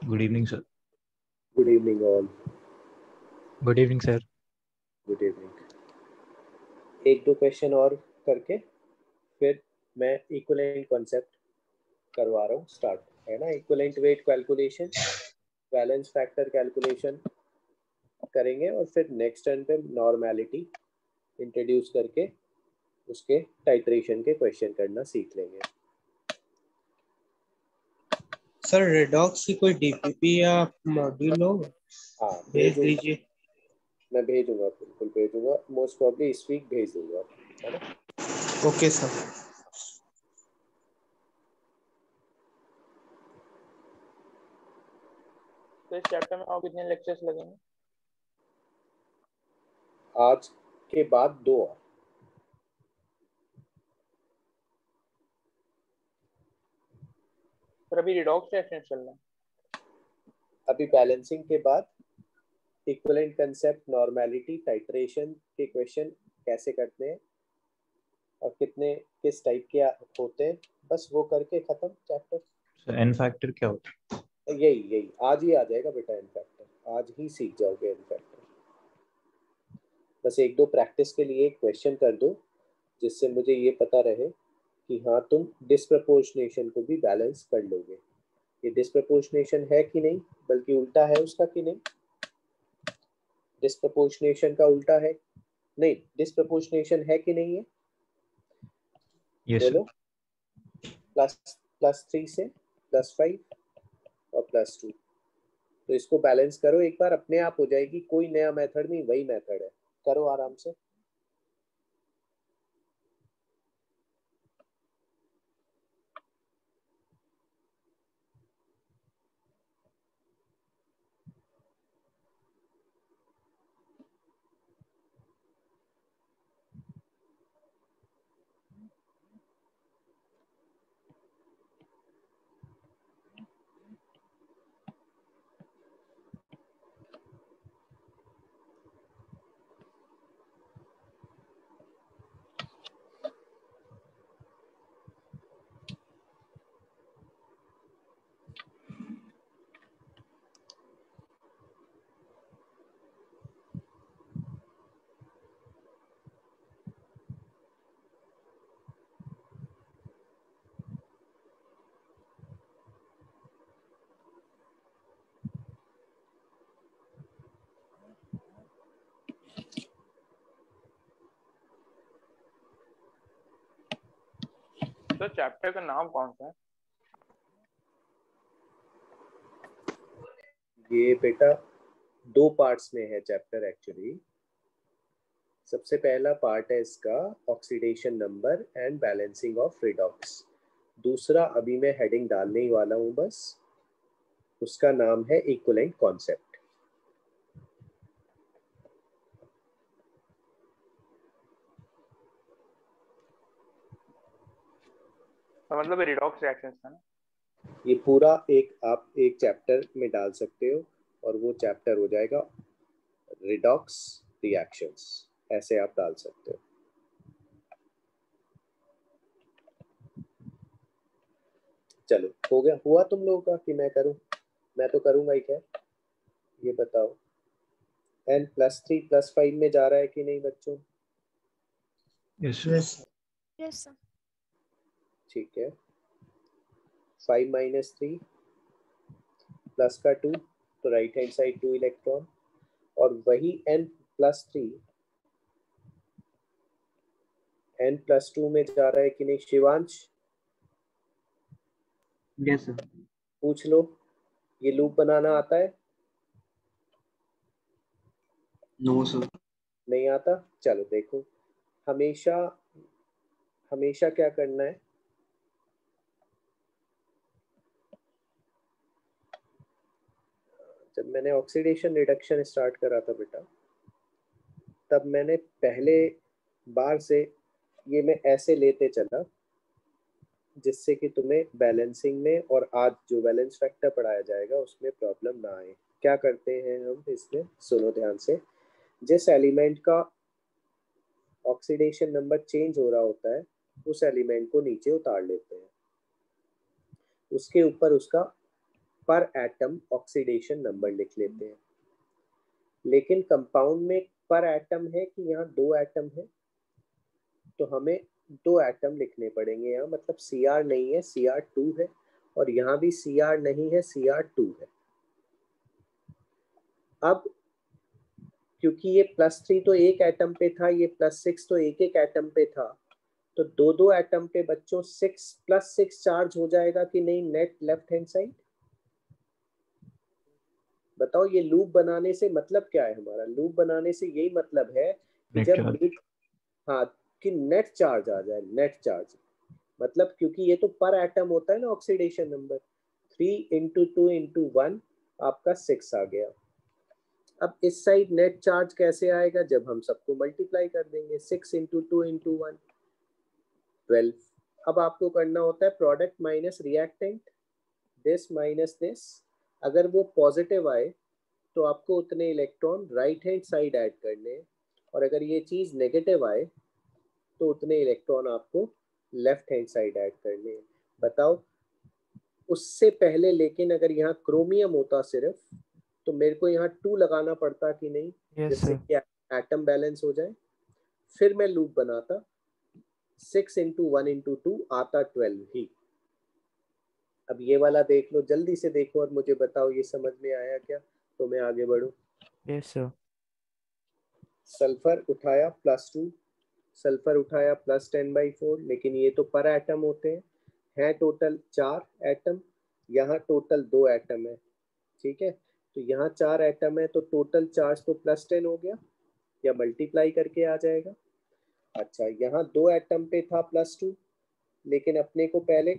Good evening, sir. Good evening all. Good evening, sir. Good evening. एक दो question और करके फिर मैं इक्विवेलेंट कॉन्सेप्ट करवा रहा हूँ स्टार्ट, है ना। Equivalent weight calculation, balance factor calculation करेंगे और फिर नेक्स्ट टर्न पे नॉर्मेलिटी इंट्रोड्यूस करके उसके टाइट्रेशन के क्वेश्चन करना सीख लेंगे। सर रेडॉक्स की कोई डीपीपी या मॉड्यूल हो? हाँ भेज दीजिए। मैं भेजूंगा, बिल्कुल भेजूंगा, मोस्ट प्रॉब्ली इस वीक भेज दूंगा, है ना। Okay sir. तो इस चैप्टर में और कितने लेक्चर्स लगेंगे? आज के बाद 2 और। पर अभी रिडॉक्स सेशन चल रहा है। अभी बैलेंसिंग के बाद इक्विवेलेंट कंसेप्ट, नॉर्मेलिटी, टाइट्रेशन के क्वेश्चन कैसे करते हैं और कितने किस टाइप के होते हैं, बस वो करके खत्म चैप्टर। सर एन फैक्टर क्या होता है? यही आज ही आ जाएगा बेटा, एन फैक्टर आज ही सीख जाओगे एन फैक्टर। बस एक दो प्रैक्टिस के लिए क्वेश्चन कर दो जिससे मुझे ये पता रहे कि हाँ तुम डिस्प्रपोर्शनेशन को भी बैलेंस कर लोगे। ये डिस्प्रपोर्शनेशन है कि नहीं, बल्कि उल्टा है उसका कि नहीं। डिस्प्रपोर्शनेशन का उल्टा है, नहीं डिस्प्रपोर्शनेशन है कि नहीं है, यस बोलो। +3 से +5 और +2, तो इसको बैलेंस करो एक बार, अपने आप हो जाएगी। कोई नया मेथड नहीं, वही मेथड है, करो आराम से। तो चैप्टर का नाम कौन सा है? ये बेटा 2 पार्ट्स में है चैप्टर एक्चुअली। सबसे पहला पार्ट है इसका oxidation number and balancing of redox. दूसरा अभी मैं हेडिंग डालने ही वाला हूँ बस, उसका नाम है इक्विवेलेंट कॉन्सेप्ट। तो मतलब रिडॉक्स रिएक्शंस था ना? ये पूरा आप एक चैप्टर में डाल सकते हो और वो चैप्टर हो जाएगा रिडॉक्स रिएक्शंस, ऐसे आप डाल सकते हो। चलो हो गया, हुआ तुम लोगों का कि मैं करूं? मैं तो करूंगा ही, क्या ये बताओ। n+3 +5 में जा रहा है कि नहीं बच्चों? Yes yes sir. ठीक है। 5 - 3 प्लस का 2, तो राइट हैंड साइड 2 इलेक्ट्रॉन, और वही n+3 n+2 में जा रहा है कि नहीं शिवांश? Yes sir. पूछ लो, ये लूप बनाना आता है? No sir. नहीं आता? चलो देखो, हमेशा हमेशा क्या करना है, जब मैंने ऑक्सीडेशन रिडक्शन स्टार्ट करा था बेटा, तब मैंने पहले बार से ये मैं ऐसे लेते चला जिससे कि तुम्हें बैलेंसिंग में और आज जो बैलेंस फैक्टर पढ़ाया जाएगा उसमें प्रॉब्लम ना आए। क्या करते हैं हम इसमें, सुनो ध्यान से। जिस एलिमेंट का ऑक्सीडेशन नंबर चेंज हो रहा होता है उस एलिमेंट को नीचे उतार लेते हैं, उसके ऊपर उसका पर एटम ऑक्सीडेशन नंबर लिख लेते हैं। लेकिन कंपाउंड में पर एटम है कि यहाँ 2 एटम है, तो हमें 2 एटम लिखने पड़ेंगे यहाँ, मतलब Cr नहीं है, Cr2 है, और यहाँ भी Cr नहीं है, Cr2 है। अब क्योंकि ये +3 तो एक एटम पे था, ये +6 तो एक एक एटम पे था, तो 2 एटम पे बच्चों 6+6 चार्ज हो जाएगा कि नहीं नेट लेफ्ट हैंड साइड? बताओ, ये लूप बनाने से मतलब क्या है हमारा? लूप बनाने से यही मतलब है कि नेट जब चार्ज। एक, हाँ, कि नेट चार्ज आ जाए, नेट चार्ज मतलब, क्योंकि ये तो पर एटम होता है ना ऑक्सीडेशन नंबर, 3 × 2 × 1 आपका 6 आ गया। अब इस साइड नेट चार्ज कैसे आएगा? जब हम सबको मल्टीप्लाई कर देंगे, 6 × 2 × 1 12। अब आपको करना होता है product minus reactant, this minus this. अगर वो पॉजिटिव आए तो आपको उतने electron right hand side add करने हैं, और अगर ये चीज नेगेटिव आए तो उतने इलेक्ट्रॉन आपको लेफ्ट हैंड साइड ऐड करने हैं। बताओ, उससे पहले लेकिन अगर यहाँ क्रोमियम होता सिर्फ, तो मेरे को यहाँ 2 लगाना पड़ता कि नहीं, जिससे कि एटम बैलेंस हो जाए। फिर मैं लूप बनाता, 6 × 1 × 2 आता 12 ही। अब ये वाला देख लो, जल्दी से देखो और मुझे बताओ ये समझ में आया क्या, तो मैं आगे बढ़ूं। Yes sir. सल्फर उठाया +2, सल्फर उठाया +10/4, लेकिन ये तो पर एटम होते हैं टोटल 4 एटम, यहाँ टोटल 2 एटम है, ठीक है। तो यहाँ 4 एटम है, तो टोटल चार्ज तो +10 हो गया, या मल्टीप्लाई करके आ जाएगा। अच्छा, यहाँ 2 एटम पे था +2, लेकिन अपने को पहले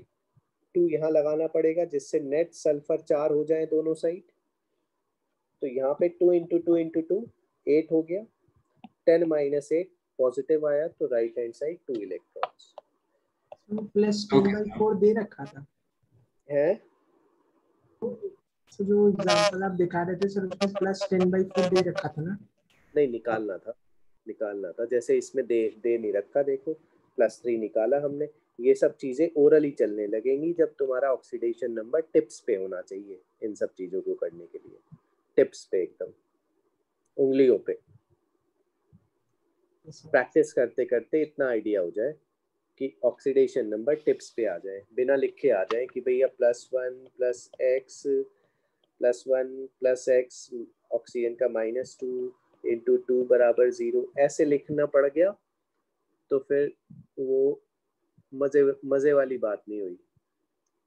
2 यहाँ लगाना पड़ेगा, जिससे नेट सल्फर 4 हो जाए दोनों साइड। तो यहाँ पे 2 × 2 × 2 8 हो गया, 10 - 8 पॉजिटिव आया, तो राइट हैंड साइड 2 इलेक्ट्रॉन्स +10/4 दे रखा था। है। तो जो एग्जांपल आप दिखा रहे थे सर, उसमें +10/4 दे रखा था ना? नहीं, निकालना था, जैसे इसमें दे नहीं रखा, देखो +3 निकाला हमने। ये सब चीजें ओरली चलने लगेंगी जब तुम्हारा ऑक्सीडेशन नंबर टिप्स पे होना चाहिए। इन सब चीजों को करने के लिए टिप्स पे, एकदम उंगलियों पे प्रैक्टिस करते करते इतना आइडिया हो जाए कि ऑक्सीडेशन नंबर टिप्स पे आ जाए, बिना लिखे आ जाए कि भैया +1 +x +1 +x, ऑक्सीजन का -2 × 2 = 0, ऐसे लिखना पड़ गया तो फिर वो मजे वाली बात नहीं हुई,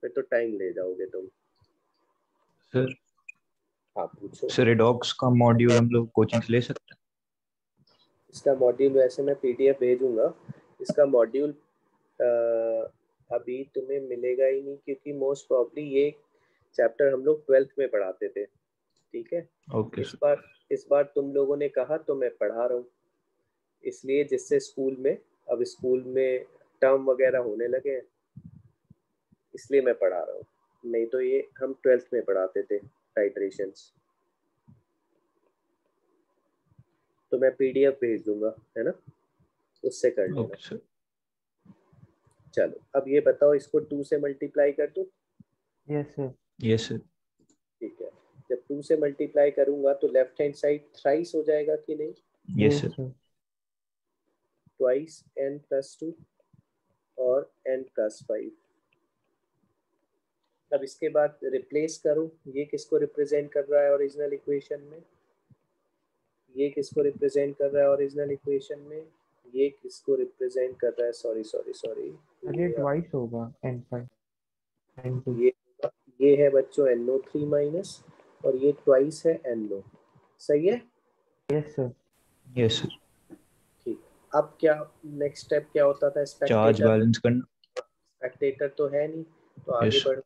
फिर तो टाइम ले जाओगे तुम। सर हाँ पूछो। सर, रिडॉक्स का मॉड्यूल हम लोग कोचिंग से ले सकते हैं? इसका मॉड्यूल वैसे मैं PDF भेजूंगा। इसका मॉड्यूल अभी तुम्हें मिलेगा ही नहीं, क्योंकि मोस्ट प्रॉब्ली ये चैप्टर हम लोग 12th में पढ़ाते थे, ठीक है। ओके इस सर। बार तुम लोगों ने कहा तो मैं पढ़ा रहा हूँ, इसलिए जिससे स्कूल में, अब स्कूल में टर्म वगैरह होने लगे हैं, इसलिए मैं पढ़ा रहा हूँ, नहीं तो ये हम 12th में पढ़ाते थे टाइट्रेशंस। तो मैं PDF भेज दूंगा, है ना, उससे कर लेना। Okay sir. चलो, अब ये बताओ, इसको 2 से मल्टीप्लाई कर दूं? Yes sir. Yes sir. ठीक है, जब 2 से मल्टीप्लाई करूंगा तो लेफ्ट हैंड साइड थ्राइस हो जाएगा कि नहीं? Yes sir. ट्वाइस n + 2 और n + 5। अब इसके बाद रिप्लेस करो, ये किसको रिप्रेजेंट कर रहा है ओरिजिनल इक्वेशन में? ये किसको रिप्रेजेंट कर रहा है ओरिजिनल इक्वेशन में? ये किसको रिप्रेजेंट कर रहा है? सॉरी, अरे ट्वाइस होगा n5 n2। ये है बच्चों NO3- और ये ट्वाइस है NO, सही है? Yes sir. Yes sir. ठीक, अब क्या नेक्स्ट स्टेप क्या होता था? चार्ज बैलेंस करना। स्पेक्टेटर तो है नहीं, तो आगे यस। बढ़,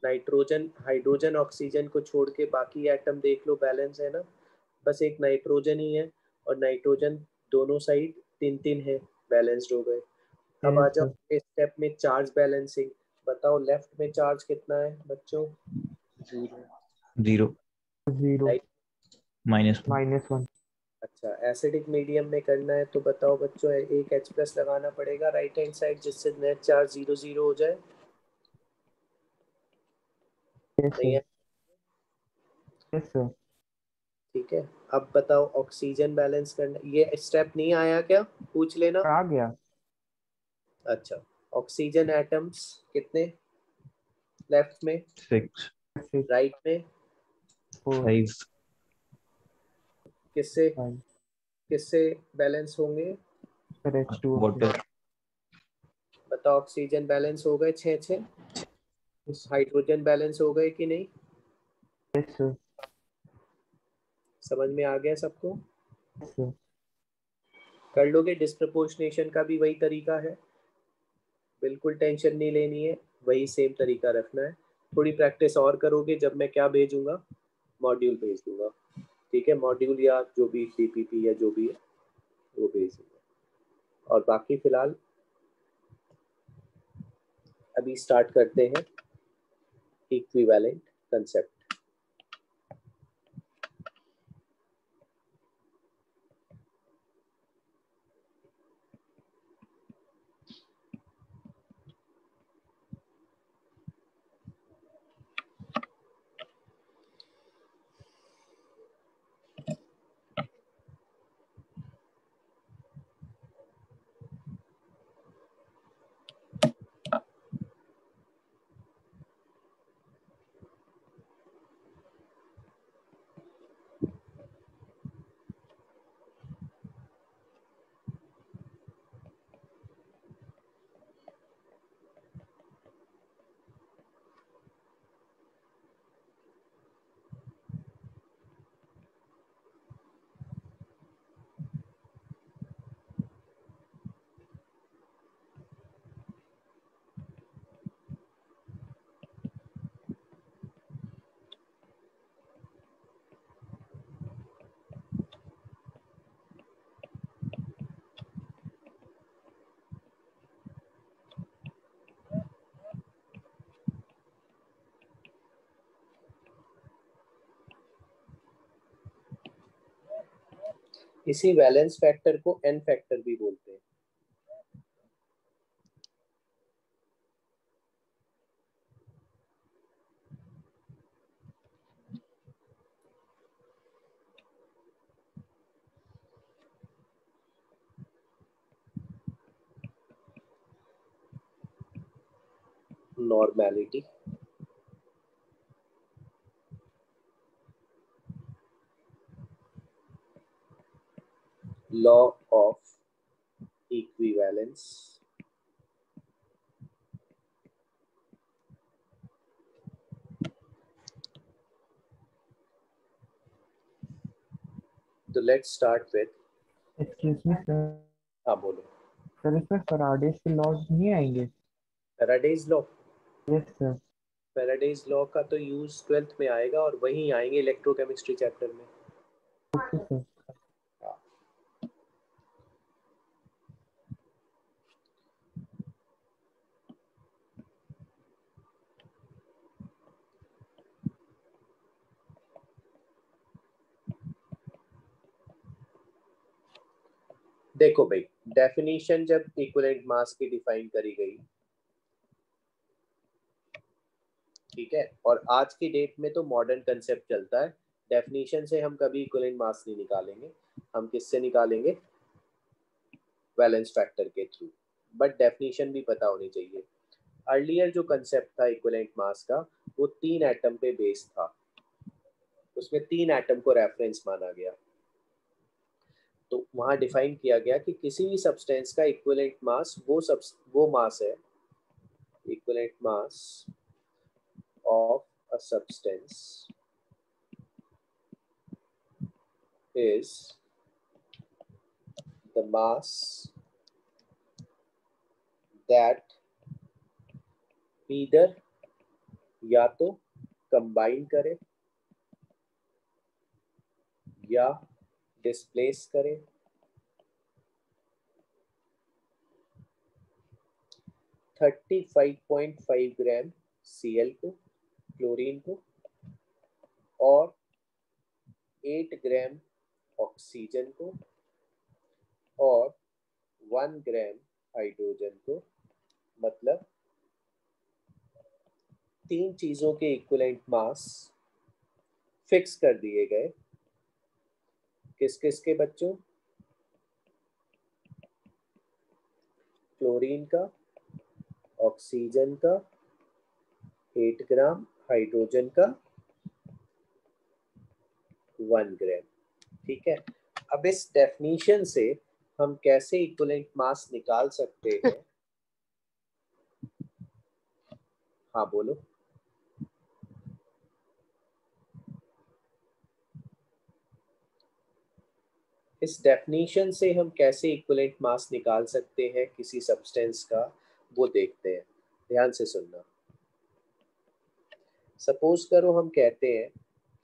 नाइट्रोजन हाइड्रोजन ऑक्सीजन को छोड़ के बाकी एटम देख लो, बैलेंस है ना? बस एक नाइट्रोजन ही है, और नाइट्रोजन दोनों साइड 3-3 है, बैलेंस्ड हो गए। अब आ जाओ इस स्टेप में चार्ज बैलेंसिंग। बताओ लेफ्ट में चार्ज कितना है बच्चों? 0 0 -1। -1। अच्छा, एसिडिक मीडियम में करना है, तो बताओ बच्चों, एक H+ लगाना पड़ेगा राइट हैंड साइड, जिससे नेट चार्ज 0 0 हो जाए। यस नहीं सर। है? Yes sir. ठीक है, अब बताओ ऑक्सीजन बैलेंस करना, ये स्टेप नहीं आया क्या, पूछ लेना। आ गया। अच्छा, ऑक्सीजन एटम्स कितने, लेफ्ट में, 6 राइट में, 4 5 किससे 5 किससे बैलेंस होंगे, सर H2O से। वाटर बताओ ऑक्सीजन बैलेंस हो गए 6-6, हाइड्रोजन बैलेंस हो गए कि नहीं, यस सर। समझ में आ गया सबको, यस सर। कर लोगे। डिस्प्रपोर्शनेशन का भी वही तरीका है, बिल्कुल टेंशन नहीं लेनी है, वही सेम तरीका रखना है। थोड़ी प्रैक्टिस और करोगे, जब मैं क्या भेजूंगा, मॉड्यूल भेज दूंगा, ठीक है, मॉड्यूल या जो भी डीपीपी या जो भी है वो भेज दूंगा। और बाकी फिलहाल अभी स्टार्ट करते हैं इक्विवेलेंट कंसेप्ट। इसी वैलेंस फैक्टर को एन फैक्टर भी बोलते हैं। नॉर्मेलिटी, लॉ ऑफ इक्विवेलेंस, तो let's start with, excuse me sir. हाँ बोलो। सर इसमें फैराडेज के लॉज नहीं आएंगे? Faraday's law, yes sir. Faraday's law का तो यूज 12th में आएगा और वहीं आएंगे इलेक्ट्रोकेमिस्ट्री चैप्टर में। Okay sir. हाँ। देखो भाई, डेफिनेशन जब इक्विवेलेंट मास की डिफाइन करी गई, ठीक है, और आज की डेट में तो मॉडर्न कंसेप्ट चलता है, डेफिनेशन से हम कभी इक्विवेलेंट मास नहीं निकालेंगे, हम किससे निकालेंगे, वैलेंस फैक्टर के थ्रू, बट डेफिनेशन भी पता होनी चाहिए। अर्लियर जो कंसेप्ट था इक्विवेलेंट मास का, वो 3 एटम पे बेस्ड था, उसमें 3 एटम को रेफरेंस माना गया। तो वहां डिफाइन किया गया कि किसी भी सब्सटेंस का इक्विवेलेंट मास वो मास है, equivalent mass of a substance is the mass that either या तो कंबाइन करे या डिस्प्लेस करे 35.5 ग्राम Cl को, क्लोरीन को, और 8 ग्राम ऑक्सीजन को और 1 ग्राम हाइड्रोजन को, मतलब 3 चीजों के इक्विवेलेंट मास फिक्स कर दिए गए। किस किस के बच्चों? क्लोरीन का, ऑक्सीजन का 8 ग्राम, हाइड्रोजन का 1 ग्राम। ठीक है, अब इस डेफिनेशन से हम कैसे इक्विवेलेंट मास निकाल सकते हैं? हाँ बोलो। इस डेफिनेशन से हम कैसे इक्विवेलेंट मास निकाल सकते हैं किसी सब्सटेंस का, वो देखते हैं। ध्यान से सुनना। सपोज करो हम कहते हैं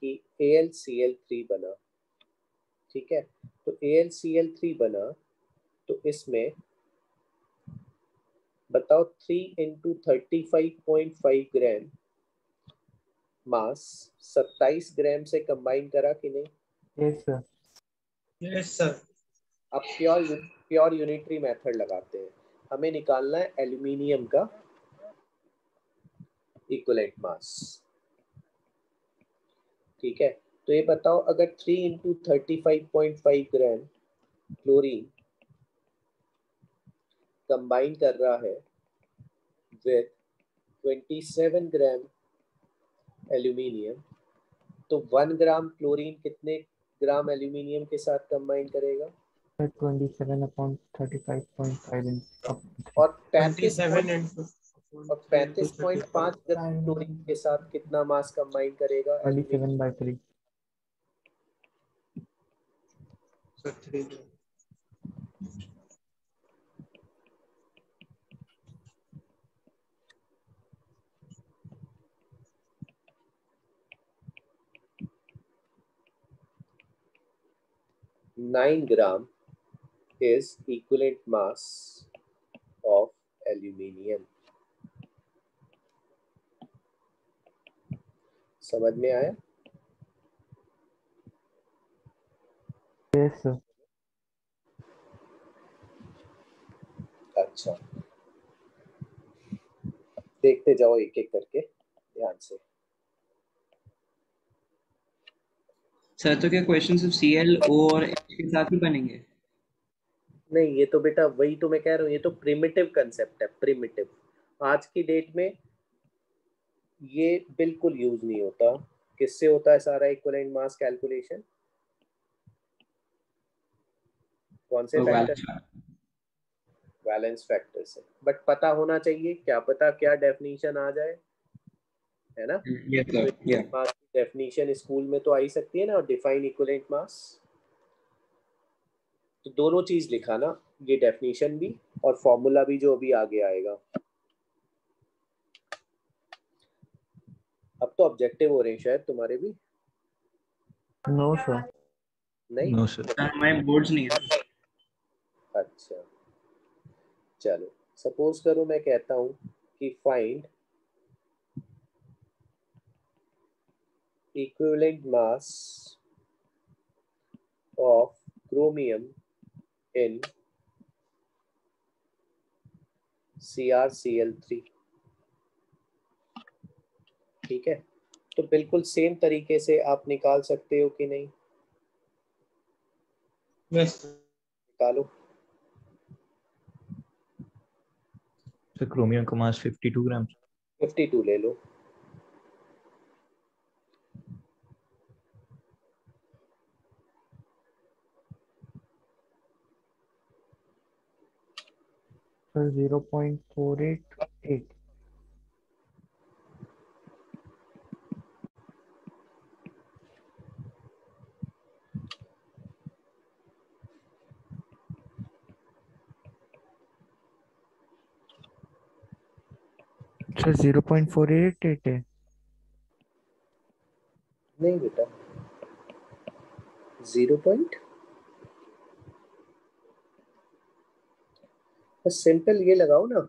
कि AlCl3 बना। ठीक है, तो AlCl3 बना तो इसमें बताओ 3 × 35.5 ग्राम मास 27 ग्राम से कंबाइन करा कि नहीं? Yes, sir. Yes sir. अब प्योर यूनिटरी मेथड लगाते हैं। हमें निकालना है एल्यूमिनियम का इक्विवेलेंट मास। ठीक है, तो ये बताओ अगर 3 × 35.5 ग्राम क्लोरीन कंबाइन कर रहा है विद 27 ग्राम एल्यूमिनियम, तो 1 ग्राम क्लोरीन कितने ग्राम एल्यूमिनियम के साथ कंबाइन करेगा? 27/35.5 और 27 और 35.5 ग्राम क्लोरीन के साथ कितना मास कंबाइन करेगा aluminium? 27/3. 9 gram is equivalent mass of aluminium. समझ में आया? Yes, sir. अच्छा, देखते जाओ एक एक करके ध्यान से। सर तो क्या क्वेश्चन सिर्फ ClO और H के साथ ही बनेंगे? नहीं, ये तो बेटा वही तो मैं कह रहा हूँ, ये तो प्रिमिटिव कंसेप्ट है। प्रिमिटिव आज की डेट में ये बिल्कुल यूज नहीं होता। किससे होता है सारा इक्विवेलेंट मास कैलकुलेशन? कौन से फैक्टर? बैलेंस फैक्टर से। बट पता होना चाहिए, क्या पता क्या डेफिनेशन आ जाए, है ना? Yes sir, yeah. मास की डेफिनेशन स्कूल में तो आ ही सकती है ना, डिफाइन इक्विवेलेंट मास। तो दोनों चीज लिखा ना, ये डेफिनेशन भी और फॉर्मूला भी जो अभी आगे आएगा। अब तो ऑब्जेक्टिव हो रहे हैं शायद तुम्हारे भी। No, sir. नहीं? No sir. हमारे बोर्ड्स नहीं है। अच्छा, चलो सपोज करो मैं कहता हूं कि find equivalent mass of chromium in CrCl3। ठीक है, तो बिल्कुल सेम तरीके से आप निकाल सकते हो कि नहीं? यस निकालो। सर क्रोमियम का मास 52 ग्राम। 52 ले लो। Sir, 0.488. Sir, 0.488 है। नहीं बेटा, 0 पॉइंट, बस सिंपल ये लगाओ ना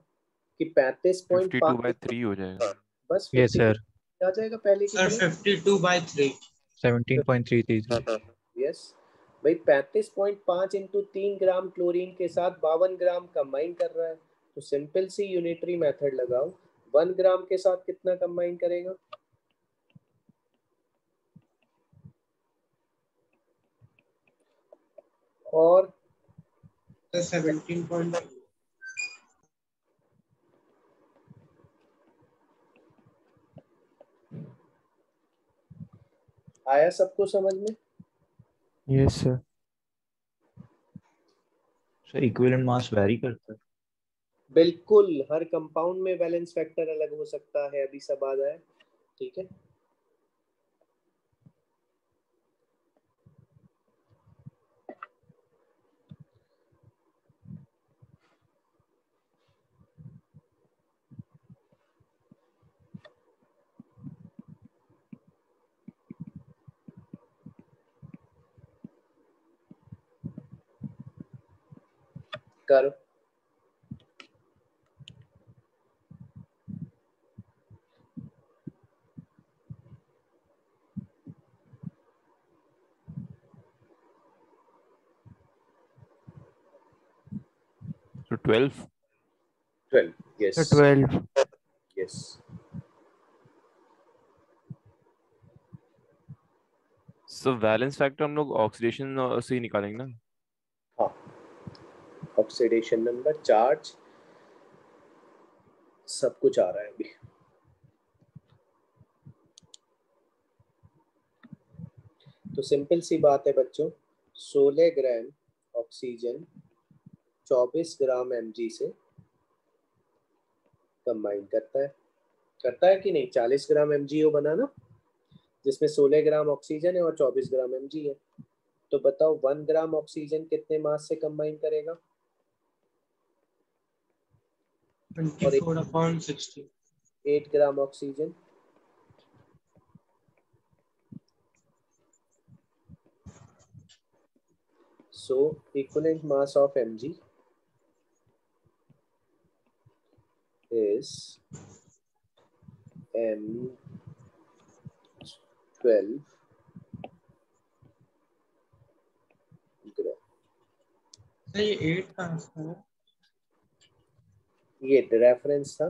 कि 52/3 35.5 हो जाएगा। बस यस 52 सर। आ जाएगा पहले की सर तरह। 52/3। 17.333। यस भाई, 35.5 × 3 ग्राम क्लोरीन के साथ 52 ग्राम कंबाइन कर रहा है, तो सिंपल सी यूनिटरी मेथड लगाओ। 1 ग्राम के साथ कितना कंबाइन करेगा? और 17.2। आया सबको समझ में? Yes sir. Sir equivalent mass vary करता है। बिल्कुल, हर कंपाउंड में वैलेंस फैक्टर अलग हो सकता है, अभी सब आ जाए। ठीक है, करो। So 12. 12, yes, 12। yes। So valence factor हम लोग ऑक्सीडेशन से ही निकालेंगे ना? हाँ, ऑक्सीडेशन नंबर, चार्ज, सब कुछ आ रहा है अभी। तो सिंपल सी बात है बच्चों, 16 ग्राम ऑक्सीजन 24 ग्राम mg से कंबाइन करता है कि नहीं? 40 ग्राम MgO बना ना, जिसमें 16 ग्राम ऑक्सीजन है और 24 ग्राम mg है। तो बताओ 1 ग्राम ऑक्सीजन कितने मास से कंबाइन करेगा? 24/16। 8 gram oxygen, so equivalent mass of mg is m12 gram. Sir ये 8 कहाँ से है? ये रेफरेंस था।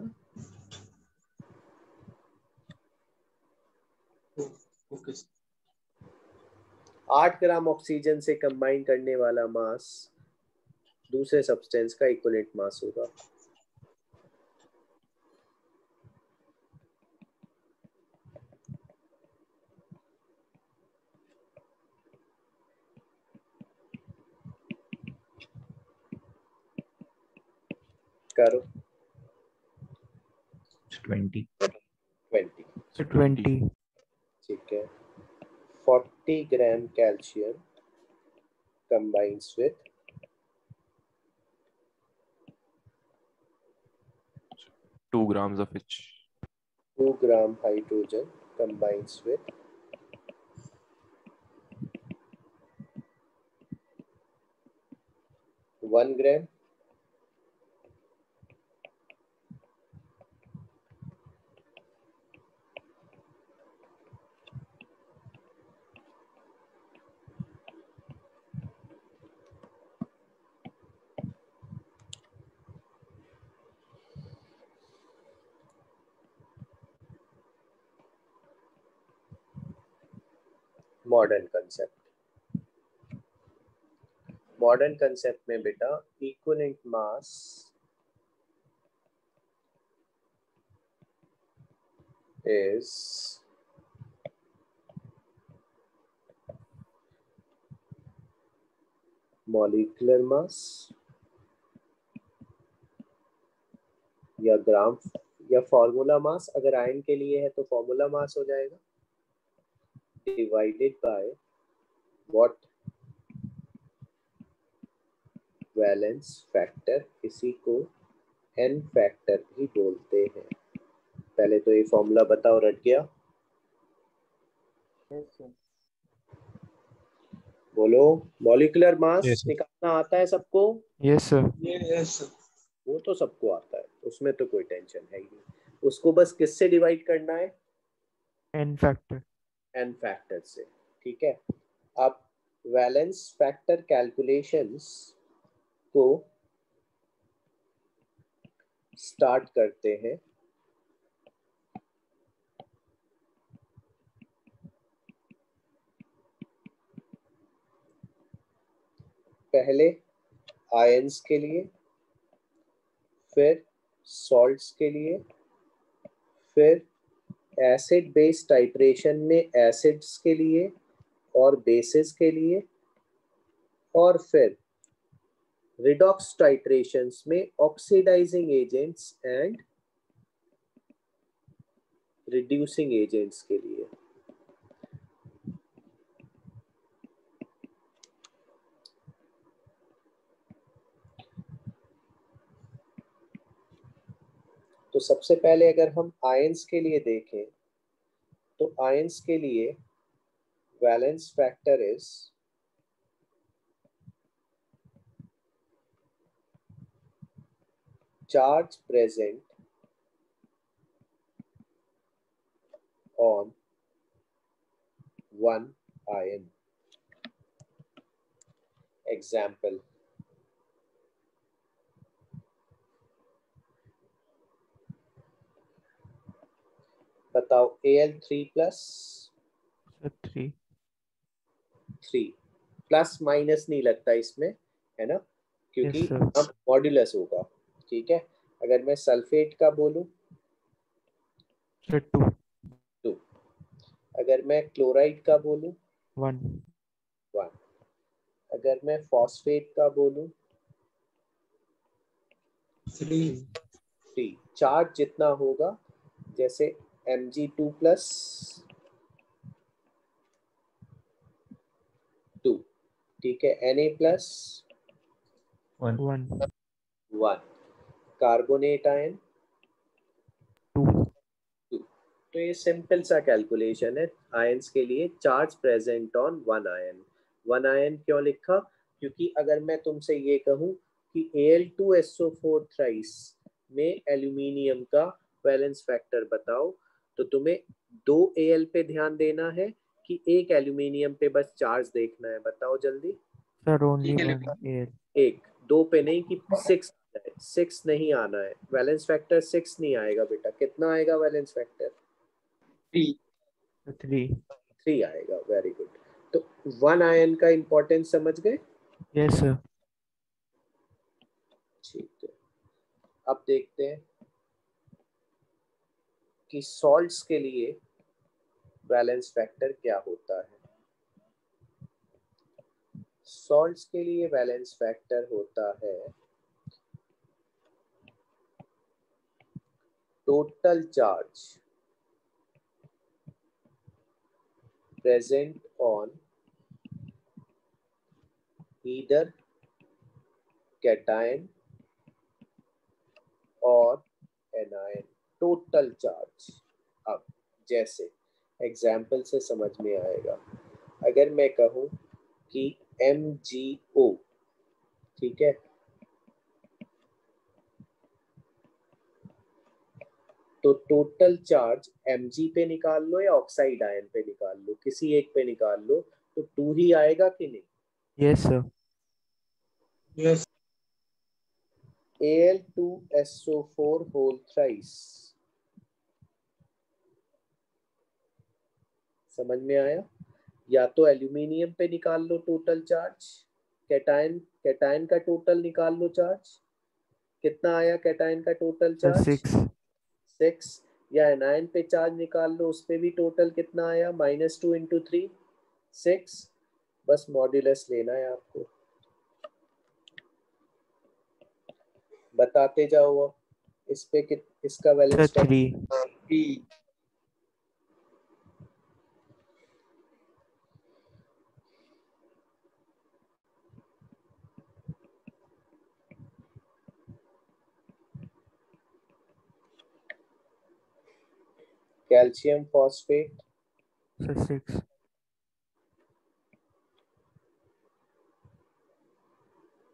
ओके। 8 ग्राम ऑक्सीजन से कंबाइन करने वाला मास दूसरे सब्सटेंस का इक्विवेलेंट मास होगा। करो। 20। 20, सर 20। ठीक है। 40 ग्राम calcium combines with 2 grams of each. 2 gram hydrogen combines with 1 gram modern concept में बेटा equivalent mass is molecular mass या ग्राम या फॉर्मूला मास। अगर आयन के लिए है तो फॉर्मूला मास हो जाएगा, divided by what? Valence factor. इसी को एन फैक्टर भी बोलते हैं। पहले तो ये फॉर्मूला बताओ, रट गया? बोलो। Molecular mass Yes, sir. निकालना आता है सबको? Yes sir. यस। वो तो सबको आता है, उसमें तो कोई टेंशन है ही नहीं। उसको बस किससे डिवाइड करना है? N factor. एन फैक्टर से। ठीक है, अब वैलेंस फैक्टर कैलकुलेशंस को स्टार्ट करते हैं। पहले आयंस के लिए, फिर सॉल्ट्स के लिए, फिर एसिड बेस टाइट्रेशन में एसिड्स के लिए और बेसिस के लिए, और फिर रिडॉक्स टाइट्रेशंस में oxidizing agents and reducing agents के लिए। तो सबसे पहले अगर हम आयंस के लिए देखें तो आयंस के लिए valence factor is charge present on one ion. Example, बताओ Al3 plus 3 प्लस माइनस नहीं लगता इसमें, है ना, क्योंकि Yes, sir. अब मॉड्यूलस होगा। ठीक है, अगर मैं सल्फेट का बोलूं Sir, 2 2, अगर मैं क्लोराइड का बोलूं 1 1, अगर मैं फॉस्फेट का बोलूं 3। चार्ज जितना होगा, जैसे Mg2 plus 2, ठीक है, Na plus 1 1, कार्बोनेट आयन 2 तो ये सिंपल सा कैलकुलेशन है आयंस के लिए। Charge present on one ion क्यों लिखा, क्योंकि अगर मैं तुमसे ये कहूं कि Al2SO4 थ्राइस में एल्यूमिनियम का वैलेंस फैक्टर बताओ, तो तुम्हें 2 Al पे ध्यान देना है कि एक एल्यूमिनियम पे बस चार्ज देखना है। बताओ जल्दी। Sir, only 1 Al. एक, 2 पे नहीं कि 6 6 नहीं आना है, वैलेंस फैक्टर 6 नहीं आएगा बेटा। कितना आएगा वैलेंस फैक्टर? 3 आएगा। Very good. तो वन आयन का इंपॉर्टेंस समझ गए? Yes, sir. ठीक है, अब देखते हैं कि सॉल्ट्स के लिए बैलेंस फैक्टर क्या होता है। सॉल्ट्स के लिए बैलेंस फैक्टर होता है total charge present on either cation और एनायन। Total charge. अब जैसे एग्जाम्पल से समझ में आएगा, अगर मैं कहूं कि MgO, ठीक है, तो टोटल चार्ज Mg पे निकाल लो या ऑक्साइड आयन पे निकाल लो, किसी एक पे निकाल लो, तो 2 ही आएगा कि नहीं? Yes, sir. Yes. Al2SO4 whole thrice. समझ में आया? या तो एल्यूमिनियम पे निकाल लो टोटल चार्ज, कैटायन का टोटल निकाल लो चार्ज। कितना आया कैटायन का टोटल Sir, चार्ज? 6 6। या एनायन पे चार्ज निकाल लो, उस पे भी टोटल कितना आया? -2 × 3 6। बस मॉड्यूलस लेना है आपको, बताते जाओ। अब इस पे इसका Sir, balance 3 calcium phosphate Sir, 6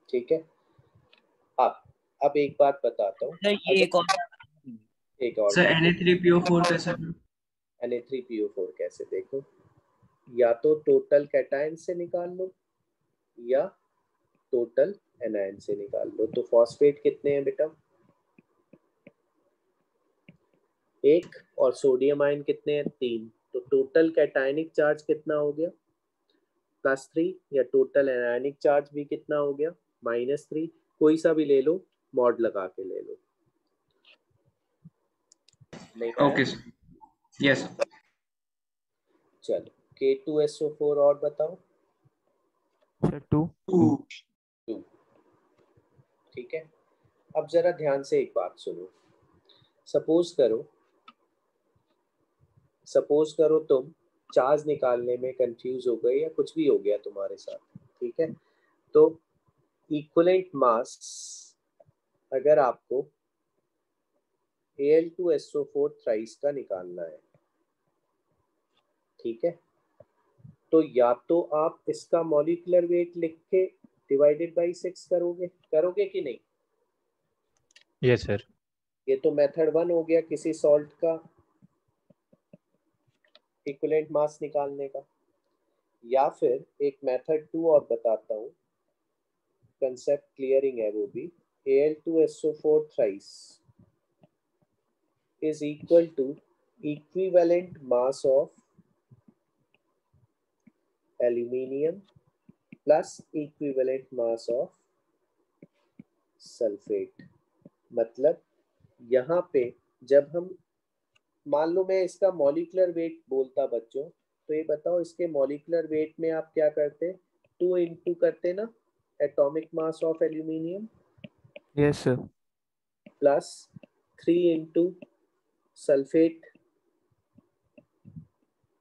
ठीक है। अब एक बात बताता हूँ, एक और सर बात। Na3PO4 कैसे? Na3PO4 कैसे? देखो, या तो टोटल कैटायन से निकाल लो या टोटल एनायन से निकाल लो। तो फॉस्फेट कितने हैं बेटा? 1। और सोडियम आयन कितने हैं? 3। तो टोटल कैटायनिक चार्ज कितना हो गया? +3 या टोटल एनायनिक चार्ज भी कितना हो गया -3, कोई सा भी ले लो, मॉड लगा के ले लो। नहीं आया? ओके सर, यस चलो K2SO4 और बताओ। सर 2। 2। ठीक है, अब जरा ध्यान से एक बात सुनो। सपोज करो तुम चार्ज निकालने में कंफ्यूज हो गए या कुछ भी हो गया तुम्हारे साथ, ठीक है, तो इक्विवेलेंट मास अगर आपको Al2SO4 थ्राइस का निकालना है, ठीक है, तो या तो आप इसका मॉलिक्यूलर वेट लिख के डिवाइडेड बाई 6 करोगे कि नहीं? Yes sir. ये तो मेथड 1 हो गया किसी सॉल्ट का इक्विवेलेंट मास निकालने का। या फिर एक मेथड 2 और बताता हूँ, कंसेप्ट क्लियरिंग है वो भी। Al2SO4 thrice is equal to equivalent mass of aluminium plus equivalent mass of sulfate। मतलब यहाँ पे जब हम मान लो मैं इसका मॉलिक्यूलर वेट बोलता बच्चों, तो ये बताओ इसके मॉलिक्यूलर वेट में आप क्या करते, 2 इंटू करते ना atomic mass of aluminium, yes sir. Plus 3 into sulphate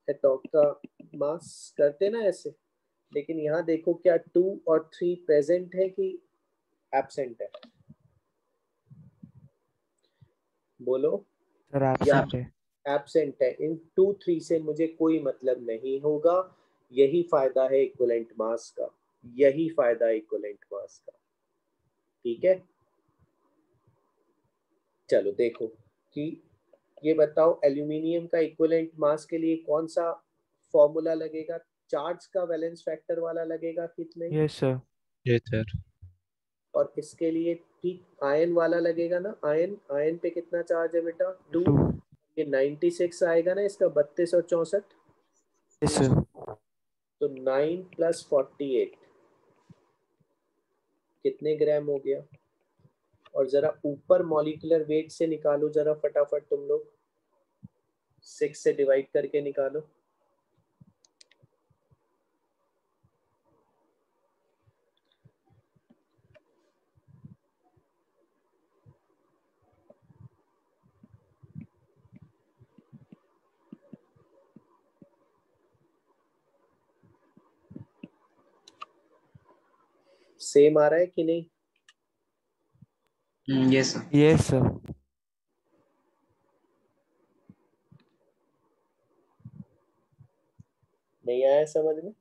atomic का मास करते ना ऐसे। लेकिन यहाँ देखो क्या 2 और 3 प्रेजेंट है कि एब्सेंट है? बोलो। सर या एब्सेंट है। एब्सेंट है। इन 2 3 से मुझे कोई मतलब नहीं होगा। यही फायदा है इक्विवेलेंट मास का, यही फायदा है इक्विवेलेंट मास का। ठीक है, चलो देखो कि ये बताओ एल्यूमिनियम का इक्विवेलेंट मास के लिए कौन सा फॉर्मूला लगेगा? चार्ज का वैलेंस फैक्टर वाला लगेगा कितने? Yes sir. Yes sir. और इसके लिए ठीक आयन वाला लगेगा ना। आयन पे कितना चार्ज है बेटा? 2। 2। ये 96 आएगा ना इसका, 32 और 64। Yes sir. तो 9 + 48 कितने ग्राम हो गया? और जरा ऊपर मॉलिक्यूलर वेट से निकालो जरा फटाफट तुम लोग, 6 से डिवाइड करके निकालो। सेम आ रहा है कि नहीं? Yes sir, yes sir. नहीं आया समझ में?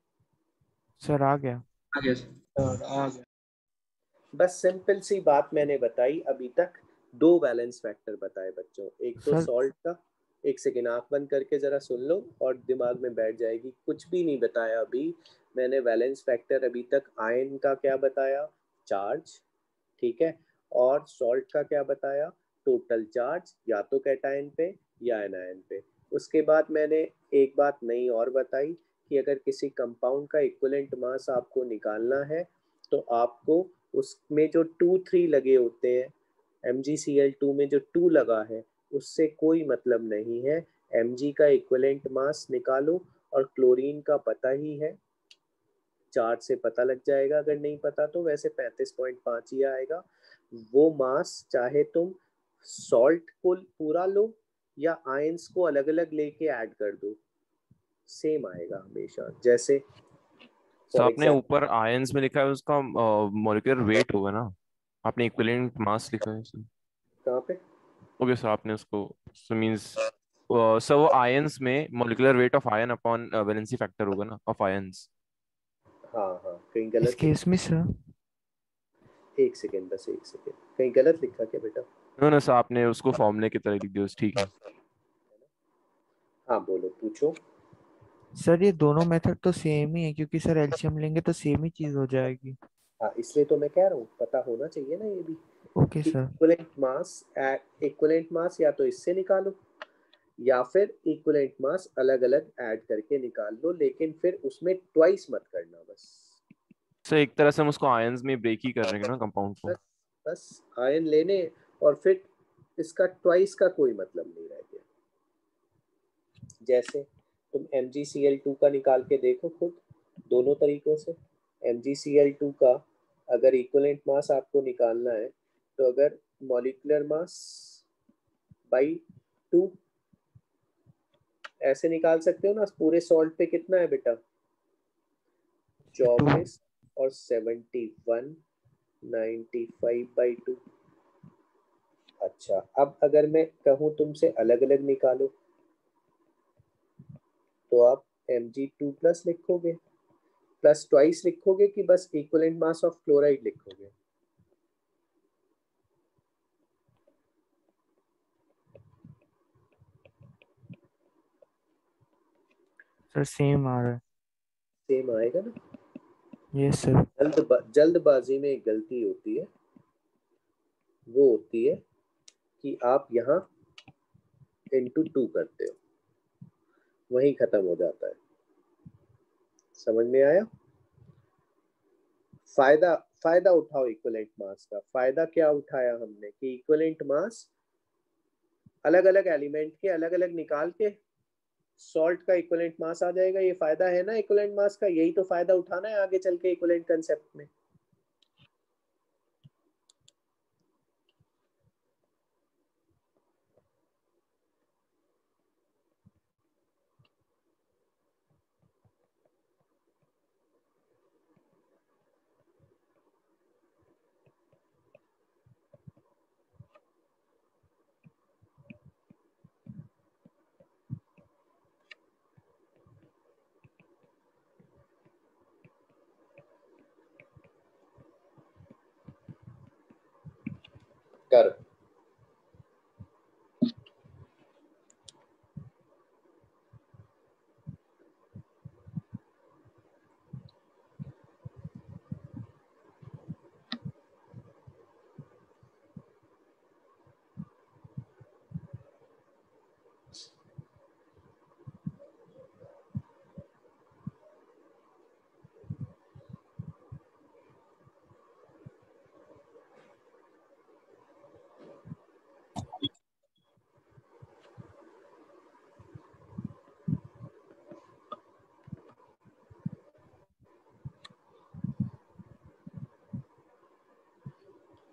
सर आ गया। आ गया सर। आ गया। बस सिंपल सी बात मैंने बताई अभी तक। 2 बैलेंस फैक्टर बताए बच्चों, एक तो सर सॉल्ट का। एक सेकेंड आंख बंद करके जरा सुन लो और दिमाग में बैठ जाएगी। कुछ भी नहीं बताया अभी मैंने बैलेंस फैक्टर अभी तक। आयन का क्या बताया? चार्ज, ठीक है। और सॉल्ट का क्या बताया? टोटल चार्ज, या तो कैटायन पे या एनायन पे। उसके बाद मैंने एक बात नई और बताई कि अगर किसी कंपाउंड का इक्विवेलेंट मास आपको निकालना है तो आपको उसमें जो 2 3 लगे होते हैं, MgCl2 में जो 2 लगा है उससे कोई मतलब नहीं है। Mg का इक्विवेलेंट मास निकालो, और क्लोरीन का पता ही है, चार्ज से पता लग जाएगा। अगर नहीं पता तो वैसे 35.5 ही आएगा। वो मास चाहे तुम सॉल्ट को पूरा लो या आयंस को अलग अलग लेके ऐड कर दो, सेम आएगा हमेशा। जैसे सर फॉर आपने एग्जाम्पल, ऊपर आयंस में लिखा है उसका मॉलिक्यूलर वेट होगा ना, आपने इक्विवेलेंट मास लिखा है सर। कहाँ पे? ओके सर, आपने उसको सो मींस सर वो आयंस में molecular weight of ion upon valency factor होगा ना ऑफ आयंस। हाँ हाँ, कहीं इस गलत केस में सर लिखा। एक सेकेंड, बस एक सेकेंड, कहीं गलत लिखा क्या बेटा? नो नो सर, आपने उसको फॉर्मूले की तरह लिख दिया, ठीक है। हाँ बोलो, पूछो। सर ये दोनों मेथड तो सेम ही है, क्योंकि सर एलसीएम लेंगे तो सेम ही चीज हो जाएगी। हाँ, इसलिए तो मैं कह रहा हूँ, पता होना चाहिए ना ये भी। Okay sir. इक्विवेलेंट मास या तो इससे निकालो या फिर इक्विवेलेंट मास अलग अलग ऐड करके निकाल लो, लेकिन फिर उसमें ट्वाइस मत करना बस। सर एक तरह से हम उसको आयंस में ब्रेक ही कर रहे हैं ना कंपाउंड को। बस आयन लेने और फिर इसका ट्वाइस का कोई मतलब नहीं रह गया। जैसे तुम MgCl2 का निकाल के देखो खुद, दोनों तरीकों से। MgCl2 का अगर इक्विवेलेंट मास आपको निकालना है तो अगर मॉलिक्यूलर मास बाई 2 ऐसे निकाल सकते हो ना। पूरे सॉल्ट पे कितना है बेटा? 24 और 71, 95/2। अच्छा, अब अगर मैं कहूँ तुमसे अलग अलग निकालो तो आप Mg2+ लिखोगे, प्लस ट्वाइस लिखोगे कि बस इक्विवेलेंट मास ऑफ क्लोराइड लिखोगे? सर सेम आ रहा है। सेम आएगा ना। Yes sir. जल्दबाजी में एक गलती होती है, वो होती है कि आप यहाँ into 2 करते हो, वहीं खत्म हो जाता है। समझ में आया? फायदा उठाओ इक्विवेलेंट मास का। फायदा क्या उठाया हमने कि इक्विवेलेंट मास अलग अलग एलिमेंट के अलग अलग निकाल के सॉल्ट का इक्विवेलेंट मास आ जाएगा। ये फायदा है ना इक्विवेलेंट मास का। यही तो फायदा उठाना है आगे चल के इक्विवेलेंट कंसेप्ट में। कर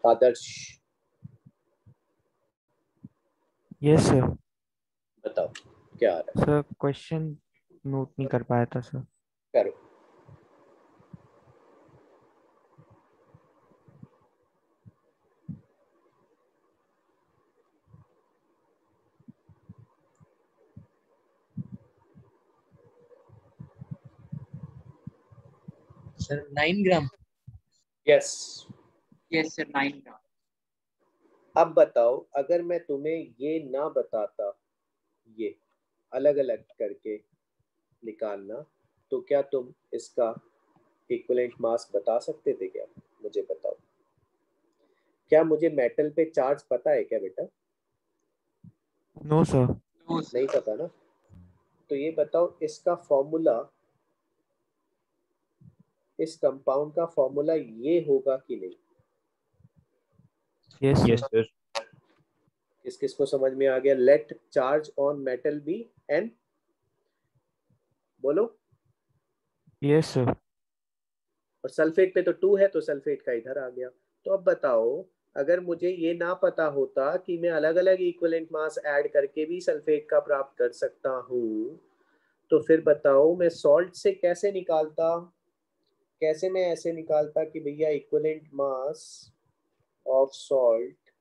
आदर्श यस सर। बताओ क्या आ रहा है? सर क्वेश्चन नोट नहीं कर पाया था सर। करो। सर 9 ग्राम। यस। यस सर 9 ग्राम। अब बताओ, अगर मैं तुम्हें ये ना बताता, ये अलग अलग करके निकालना, तो क्या तुम इसका इक्विवेलेंट मास बता सकते थे क्या? मुझे बताओ। क्या मुझे मेटल पे चार्ज पता है क्या बेटा? No sir. नो नहीं सर। पता ना। तो ये बताओ, इसका फॉर्मूला, इस कंपाउंड का फॉर्मूला ये होगा कि नहीं? Yes yes sir. सर। किस किस को समझ में आ गया? Let charge on metal be N. बोलो। Yes sir. और सल्फेट पे तो 2 है, तो सल्फेट का इधर आ गया। तो अब बताओ, अगर मुझे ये ना पता होता कि मैं अलग अलग इक्विवेलेंट मास ऐड करके भी सल्फेट का प्राप्त कर सकता हूँ, तो फिर बताओ मैं सॉल्ट से कैसे निकालता? कैसे मैं ऐसे निकालता कि भैया equivalent mass of salt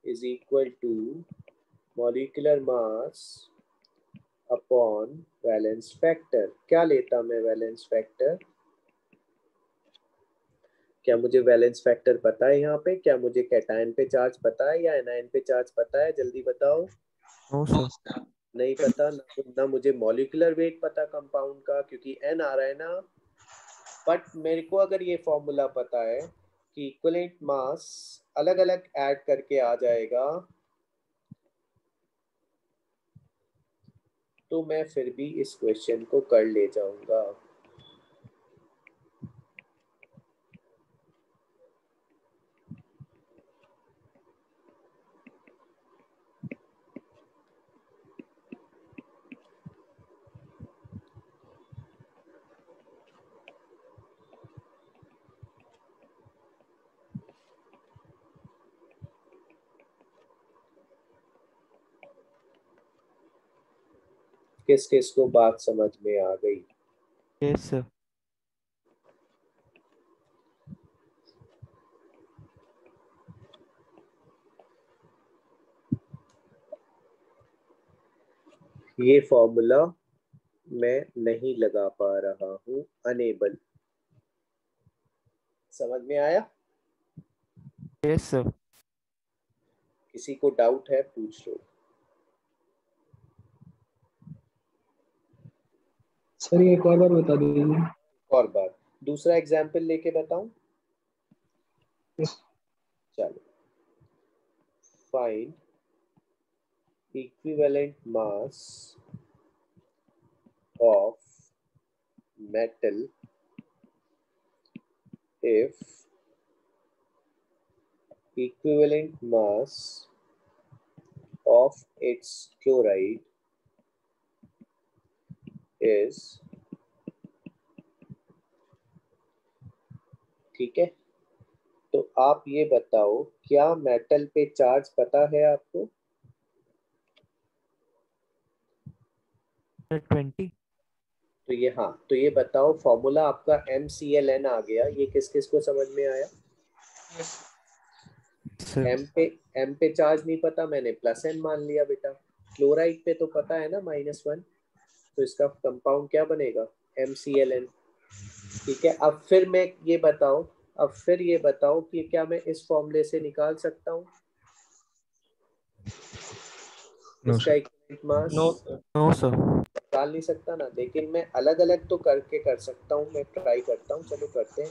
is equal to molecular mass upon valence factor? क्या लेता मैं वैलेंस फैक्टर? क्या मुझे वैलेंस फैक्टर पता है यहाँ पे? क्या मुझे कैटायन पे चार्ज पता है या एनायन पे चार्ज पता है? जल्दी बताओ। No no sir. सर। नहीं पता ना मुझे मॉलिक्यूलर वेट पता कंपाउंड का, क्योंकि एन आ रहा है ना। बट मेरे को अगर ये फॉर्मूला पता है कि इक्विवेलेंट मास अलग अलग ऐड करके आ जाएगा, तो मैं फिर भी इस क्वेश्चन को कर ले जाऊंगा। किस किस को बात समझ में आ गई? Yes sir. ये फॉर्मूला मैं नहीं लगा पा रहा हूँ, अनेबल। समझ में आया? Yes sir. किसी को डाउट है पूछ लो। सर ये एक और बार बता दीजिए। और बार दूसरा एग्जाम्पल लेके बताऊं? चलो, find equivalent mass of metal if equivalent mass of its chloride is, ठीक है। तो आप ये बताओ, क्या मेटल पे चार्ज पता है आपको? 20। तो ये, हाँ, तो ये बताओ फॉर्मूला आपका MClN आ गया, ये किस किस को समझ में आया? सर। एम पे चार्ज नहीं पता, मैंने प्लस एन मान लिया बेटा। क्लोराइड पे तो पता है ना -1, तो इसका कंपाउंड क्या बनेगा? MClN। ठीक है, अब फिर मैं ये बताओ, अब फिर ये बताओ कि क्या मैं इस फॉर्मूले से निकाल सकता हूँ इसका इक्विवेलेंट मास? No sir. निकाल नहीं सकता ना, लेकिन मैं अलग अलग तो करके कर सकता हूँ, मैं ट्राई करता हूँ, चलो करते हैं।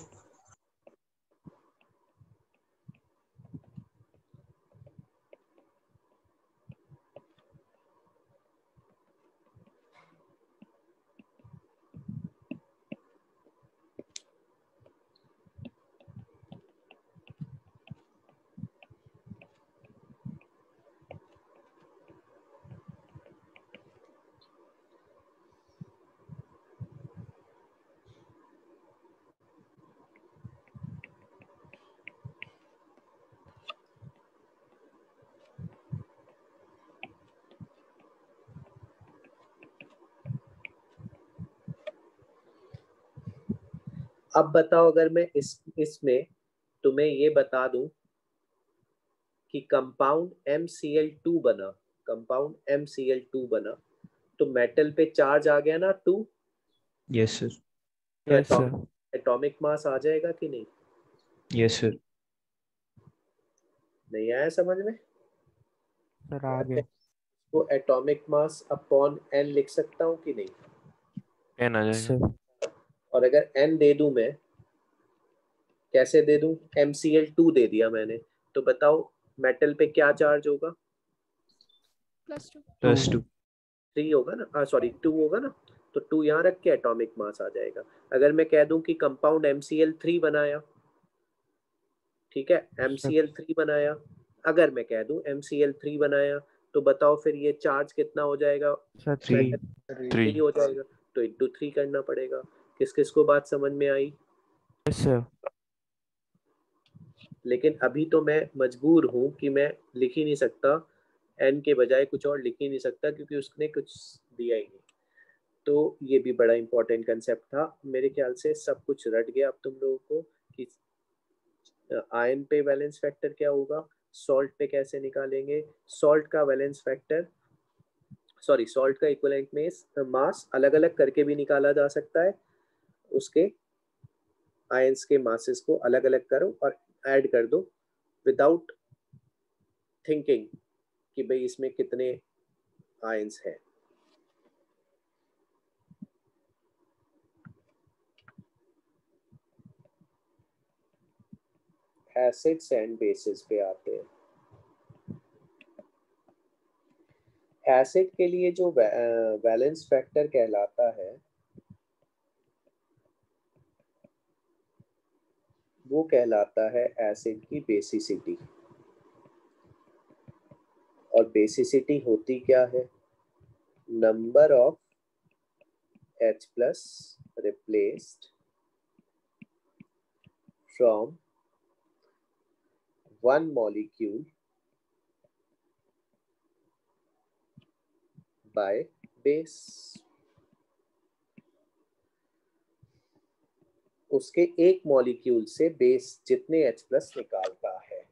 अब बताओ, अगर मैं इसमें तुम्हें ये बता दूं कि कंपाउंड MCl2 बना, कंपाउंड MCl2 बना, तो मेटल पे चार्ज आ गया ना 2, यस सर। तो यस सर। एटॉमिक मास आ जाएगा कि नहीं? Yes sir. नहीं आया समझ में? सर क्या आगे। मैं इसको एटॉमिक मास अपॉन n लिख सकता हूँ कि नहीं? 10 आ जाएगा। सर। और अगर n दे दूं मैं, कैसे दे दूं? MCl2 दे दिया मैंने, तो बताओ मेटल पे क्या चार्ज होगा? +2। 3 होगा ना, सॉरी 2 होगा ना, तो 2 यहाँ रख के एटॉमिक मास आ जाएगा। अगर मैं कह दूं कि कंपाउंड MCl3 बनाया, ठीक है, सर। MCl3 बनाया, अगर मैं कह दूं MCl3 बनाया, तो बताओ फिर ये चार्ज कितना हो जाएगा? सर 3। मेटल 3। 3 हो जाएगा, तो इंटू 3 करना पड़ेगा। किस किस को बात समझ में आई? Yes sir. लेकिन अभी तो मैं मजबूर हूं कि मैं लिख ही नहीं सकता, n के बजाय कुछ और लिख ही नहीं सकता, क्योंकि उसने कुछ दिया ही नहीं। तो ये भी बड़ा इंपॉर्टेंट कंसेप्ट था। मेरे ख्याल से सब कुछ रट गया अब तुम लोगों को कि आयन पे वैलेंस फैक्टर क्या होगा, सॉल्ट पे कैसे निकालेंगे, सॉल्ट का वैलेंस फैक्टर, सॉरी सॉल्ट का इक्विवेलेंट में मास अलग अलग करके भी निकाला जा सकता है। उसके आयंस के मासेस को अलग अलग करो और ऐड कर दो विदाउट थिंकिंग कि भाई इसमें कितने आयंस है। एसिड्स एंड बेसिस पे आते हैं। एसिड के लिए जो वैलेंस फैक्टर कहलाता है वो कहलाता है एसिड की बेसिसिटी। और बेसिसिटी होती क्या है? Number of H plus replaced from one molecule by base। उसके एक मॉलिक्यूल से बेस जितने H प्लस निकालता है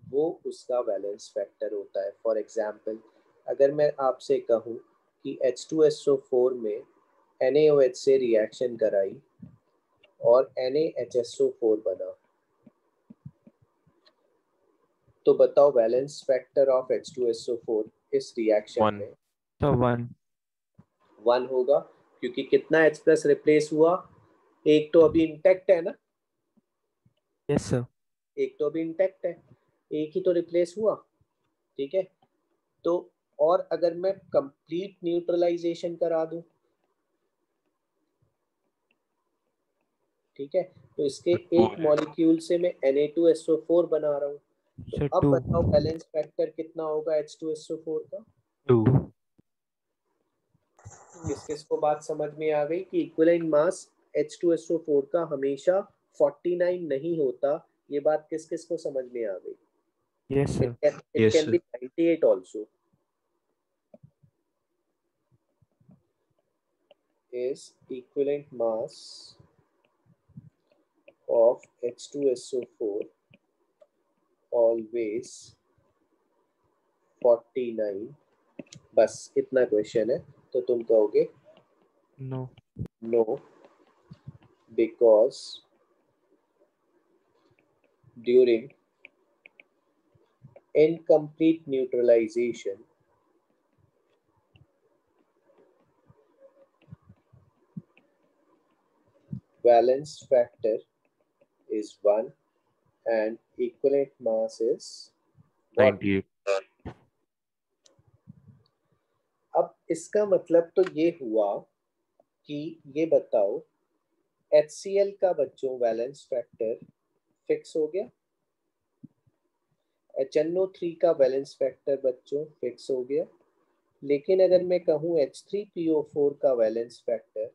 वो उसका वैलेंस फैक्टर होता है। फॉर एग्जाम्पल, अगर मैं आपसे कहूँ कि H2SO4 में NaOH से रिएक्शन कराई और NaHSO4 बना, तो बताओ वैलेंस फैक्टर ऑफ H2SO4 इस रिएक्शन One. में तो 1। 1 होगा, क्योंकि कितना H प्लस रिप्लेस हुआ? एक तो अभी इंटैक्ट है ना, यस सर। एक तो अभी इंटैक्ट है, एक ही तो रिप्लेस हुआ। ठीक है, तो और अगर मैं कंप्लीट न्यूट्रलाइजेशन करा दूं, ठीक है, तो इसके एक मॉलिक्यूल से मैं Na2SO4 बना रहा हूँ। तो सर अब 2। बताओ बैलेंस फैक्टर कितना होगा H2SO4 का? 2। किस किस को बात समझ में आ गई कि इक्विवेलेंट मास H2SO4 का हमेशा 49 नहीं होता? ये बात किस किस को समझ में आ गई? Yes sir. It can be 98 also. Is equivalent mass of H2SO4 always 49? बस इतना क्वेश्चन है, तो तुम कहोगे no. No, because during incomplete neutralization valence factor is 1 and equivalent mass is what? 98. अब इसका मतलब तो ये हुआ कि ये बताओ HCl का बच्चों वैलेंस फैक्टर फिक्स हो गया, HNO3 का वैलेंस फैक्टर बच्चों फिक्स हो गया। लेकिन अगर मैं कहूँ H3PO4 का वैलेंस फैक्टर,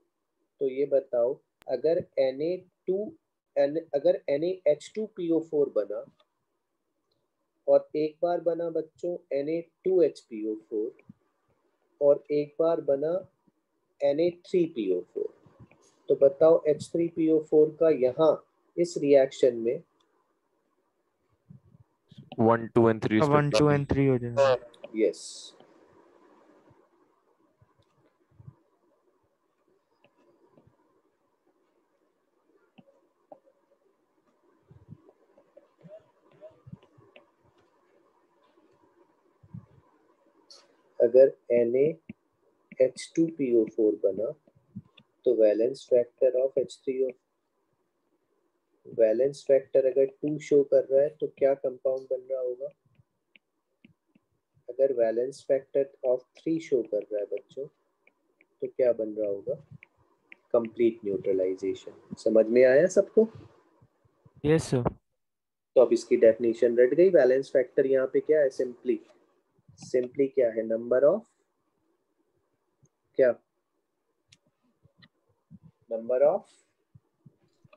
तो ये बताओ अगर अगर NaH2PO4 बना और एक बार बना बच्चों Na2HPO4 और एक बार बना Na3PO4, तो बताओ H3PO4 का यहाँ इस रिएक्शन में 1, 2 and 3 1, 2 and 3 हो जाएगा। यस। अगर NaH2PO4 बना तो valence factor of H3O, valence factor अगर 2 शो कर रहा है तो क्या कंपाउंड बन रहा होगा? अगर वैलेंस फैक्टर ऑफ 3 शो कर रहा है बच्चों, तो क्या बन रहा होगा? Complete neutralization. समझ में आया सबको? Yes sir. तो अब इसकी डेफिनेशन रट गई। वैलेंस फैक्टर यहाँ पे क्या है? सिंपली क्या है? नंबर ऑफ क्या? Number of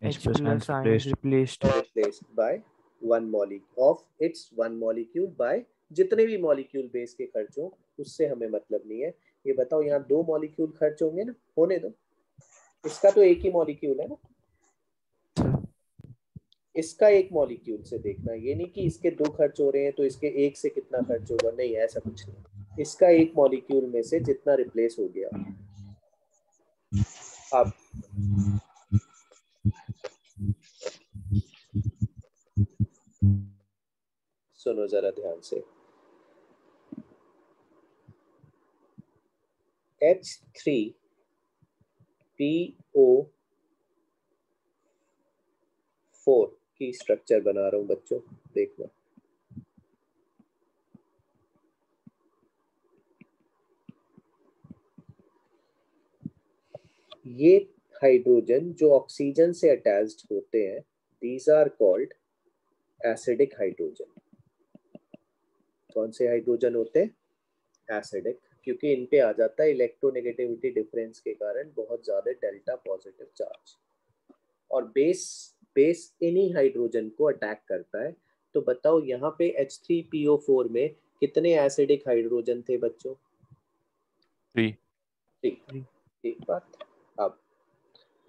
H plus ions replaced। replaced by one molecule of its one molecule by जितने भी मॉलिक्यूल बेस के खर्च हो उससे हमें मतलब नहीं है। ये बताओ यहाँ 2 मॉलिक्यूल खर्च होंगे ना, होने दो, इसका तो एक ही मॉलिक्यूल है ना, इसका एक मॉलिक्यूल से देखना, ये नहीं कि इसके 2 खर्च हो रहे हैं तो इसके एक से कितना खर्च होगा, नहीं ऐसा कुछ नहीं। इसका एक मॉलिक्यूल में से जितना रिप्लेस हो गया। अब सुनो जरा ध्यान से, H3PO4 की स्ट्रक्चर बना रहा हूं बच्चों, देखना। ये हाइड्रोजन जो ऑक्सीजन से अटैच्ड होते हैं, these are called acidic hydrogen. कौन से हाइड्रोजन होते हैं? एसिडिक, क्योंकि इन पे आ जाता है इलेक्ट्रोनेगेटिविटी डिफरेंस के कारण बहुत ज्यादा डेल्टा पॉजिटिव चार्ज, और बेस इन्हीं हाइड्रोजन को अटैक करता है। तो बताओ यहाँ पे H3PO4 में कितने एसिडिक हाइड्रोजन थे बच्चों? 3। एक बात, अब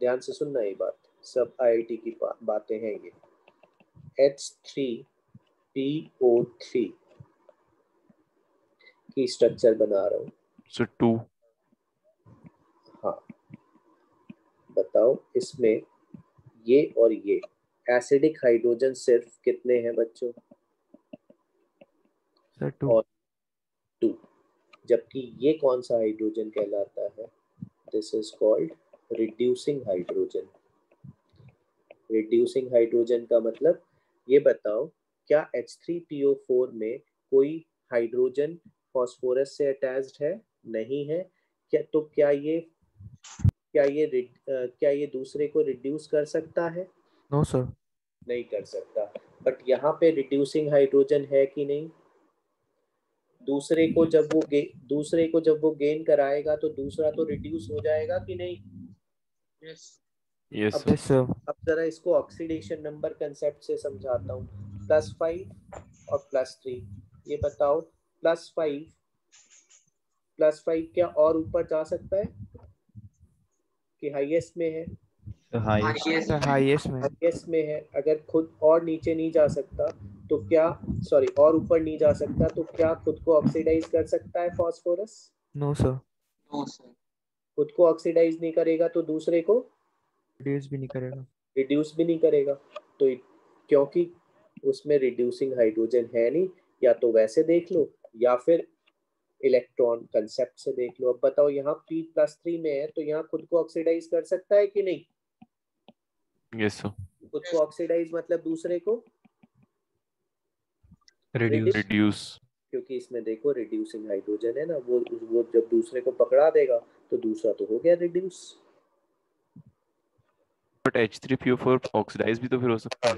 ध्यान से सुनना ये बात, सब IIT की बातें हैं ये। H3PO3 की स्ट्रक्चर बना रहा हूँ। So 2। हाँ, बताओ इसमें ये और ये एसिडिक हाइड्रोजन सिर्फ कितने हैं बच्चों? सर 2। और 2, जबकि ये कौन सा हाइड्रोजन कहलाता है? This is called reducing hydrogen. Reducing hydrogen का मतलब ये बताओ, क्या H3PO4 में कोई हाइड्रोजन फास्फोरस से अटैच्ड है? नहीं है। क्या तो क्या ये दूसरे को रिड्यूस कर सकता है? No sir. नहीं कर सकता। बट यहाँ पे रिड्यूसिंग हाइड्रोजन है कि नहीं? दूसरे को जब वो गेन कराएगा तो दूसरा तो रिड्यूस हो जाएगा कि नहीं? Yes अब sir। Yes sir. अब जरा इसको ऑक्सीडेशन नंबर कंसेप्ट से समझाता हूँ। +5 और +3, ये बताओ +5 क्या और ऊपर जा सकता है कि हाईएस्ट में है? सर हाईएस्ट में। हाईएस्ट में है। अगर खुद और नीचे नहीं जा सकता तो क्या, सॉरी, और ऊपर नहीं जा सकता तो क्या खुद को ऑक्सीडाइज कर सकता है फास्फोरस? No sir. खुद को ऑक्सीडाइज नहीं करेगा तो दूसरे को रिड्यूस भी नहीं करेगा। रिड्यूस भी नहीं करेगा। तो क्योंकि उसमें रिड्यूसिंग हाइड्रोजन है नहीं, या तो वैसे देख लो या फिर इलेक्ट्रॉन कंसेप्ट से देख लो। अब बताओ यहाँ P+3 में है तो यहाँ खुद को ऑक्सीडाइज कर सकता है कि नहीं? Yes sir। खुद को ऑक्सीडाइज मतलब दूसरे को Reduce। क्योंकि इसमें देखो रिड्यूसिंग हाइड्रोजन है ना, वो जब दूसरे को पकड़ा देगा तो दूसरा तो हो गया रिड्यूस। But H3PO4 ऑक्सीडाइज भी तो फिर हो सकता है।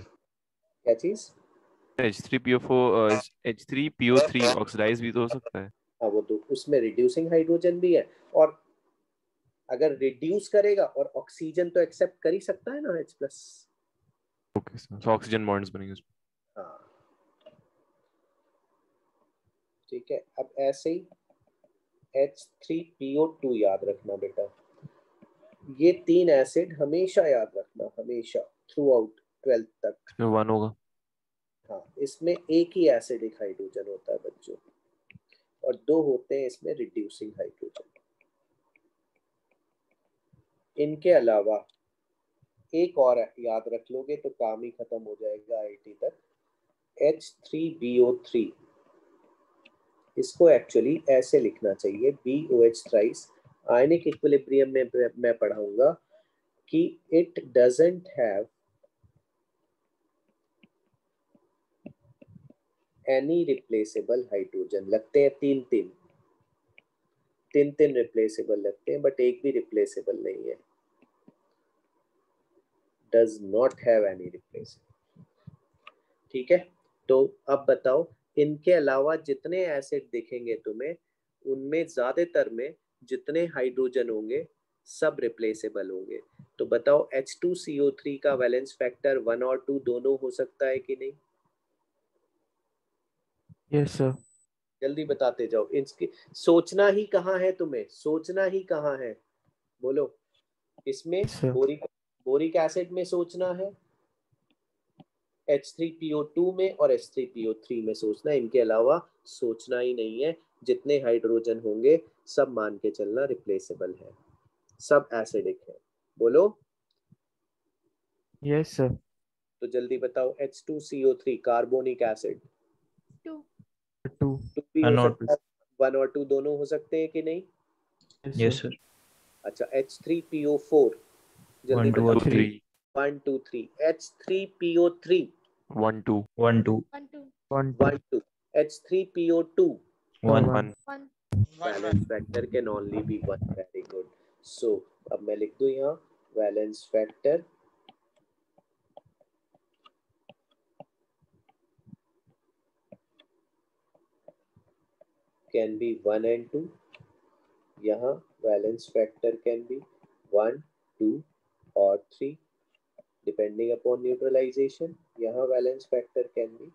क्या चीज? H3PO3 ऑक्सीडाइज भी तो हो सकता है। हाँ, वो तो उसमें रिड्यूसिंग हाइड्रोजन भी है, और अगर रिड्यूस करेगा और ऑक्सीजन तो एक्सेप्ट कर ही सकता है ना H+। ओके सर, तो ऑक्सीजन बॉन्ड्स बनेंगे उसमें। हाँ ठीक है। अब ऐसे ही H3PO2 याद रखना बेटा, ये 3 एसिड हमेशा याद रखना, हमेशा थ्रू आउट 12th तक। इसमें 1 होगा। हाँ, इसमें एक ही एसिडिक हाइड्रोजन होता है बच्चों, और 2 होते हैं इसमें रिड्यूसिंग हाइड्रोजन। इनके अलावा एक और याद रख लोगे तो काम ही खत्म हो जाएगा IIT तक, H3BO3। इसको एक्चुअली ऐसे लिखना चाहिए, BOH थ्राइस। आयनिक इक्विलिब्रियम में मैं पढ़ाऊंगा कि it doesn't have any replaceable hydrogen. लगते हैं 3 रिप्लेसेबल लगते हैं, बट एक भी रिप्लेसेबल नहीं है। Does not have any replaceable. ठीक है, तो अब बताओ, इनके अलावा जितने एसिड दिखेंगे तुम्हें, उनमें ज्यादातर में जितने हाइड्रोजन होंगे सब रिप्लेसेबल होंगे। तो बताओ H2CO3 का वैलेंस फैक्टर 1 और 2 दोनों हो सकता है कि नहीं? Yes sir. जल्दी बताते जाओ। इसकी सोचना ही कहाँ है तुम्हें, सोचना ही कहाँ है, बोलो। इसमें सर बोरिक एसिड में सोचना है, H3PO2 में और H3PO3 में सोचना है। इनके अलावा सोचना ही नहीं है। जितने हाइड्रोजन होंगे सब मान के चलना रिप्लेसेबल है, सब एसिडिक है। बोलो। Yes sir. तो जल्दी बताओ, H2CO3 कार्बोनिक एसिड 2। 2 भी हो सकता है, 1 और 2 दोनों हो सकते हैं कि नहीं? Yes sir. अच्छा, H3PO4 जल्दी 1 2 बताओ। 3 1 2 3 H3PO3 1 2 1 2 1 1 2 H3PO2 1 1 1 balance factor can only be 1। Very good. So अब मैं लिख दूं यहाँ valence factor can be 1 and 2. यहाँ वैलेंस फैक्टर कैन बी 1, 2 और 3 डिपेंडिंग अपॉन न्यूट्रलाइजेशन. यहाँ valence factor can B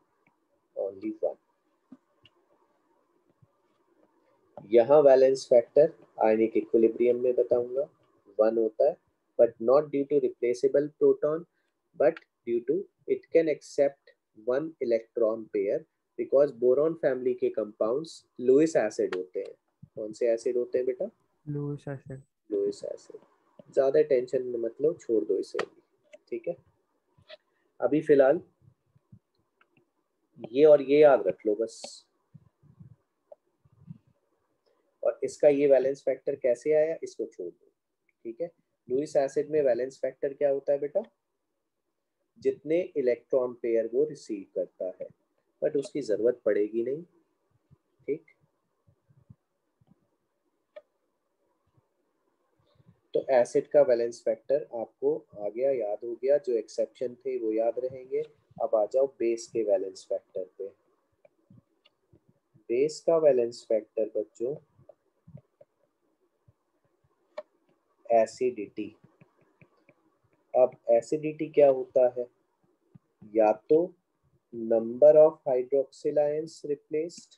only 1. यहाँ वैलेंस फैक्टर आयनिक इक्विलिब्रियम में बताऊंगा 1 होता है, but not due to replaceable proton, but due to it can accept 1 electron pair, because boron family के compounds Lewis acid होते हैं. कौन से एसिड होते हैं बेटा? Lewis acid. Lewis acid. ज्यादा टेंशन में मत लो, छोड़ दो इसे भी. ठीक है, अभी फिलहाल ये और ये याद रख लो बस. और इसका ये वैलेंस फैक्टर कैसे आया इसको छोड़ दो. ठीक है, लुईस एसिड में वैलेंस फैक्टर क्या होता है बेटा? जितने इलेक्ट्रॉन पेयर वो रिसीव करता है, बट उसकी जरूरत पड़ेगी नहीं. ठीक, तो एसिड का वैलेंस फैक्टर आपको आ गया, याद हो गया. जो एक्सेप्शन थे वो याद रहेंगे. अब आ जाओ बेस के वैलेंस फैक्टर पे. बेस का वैलेंस फैक्टर बच्चों एसिडिटी. अब एसिडिटी क्या होता है? या तो number of hydroxyl ions replaced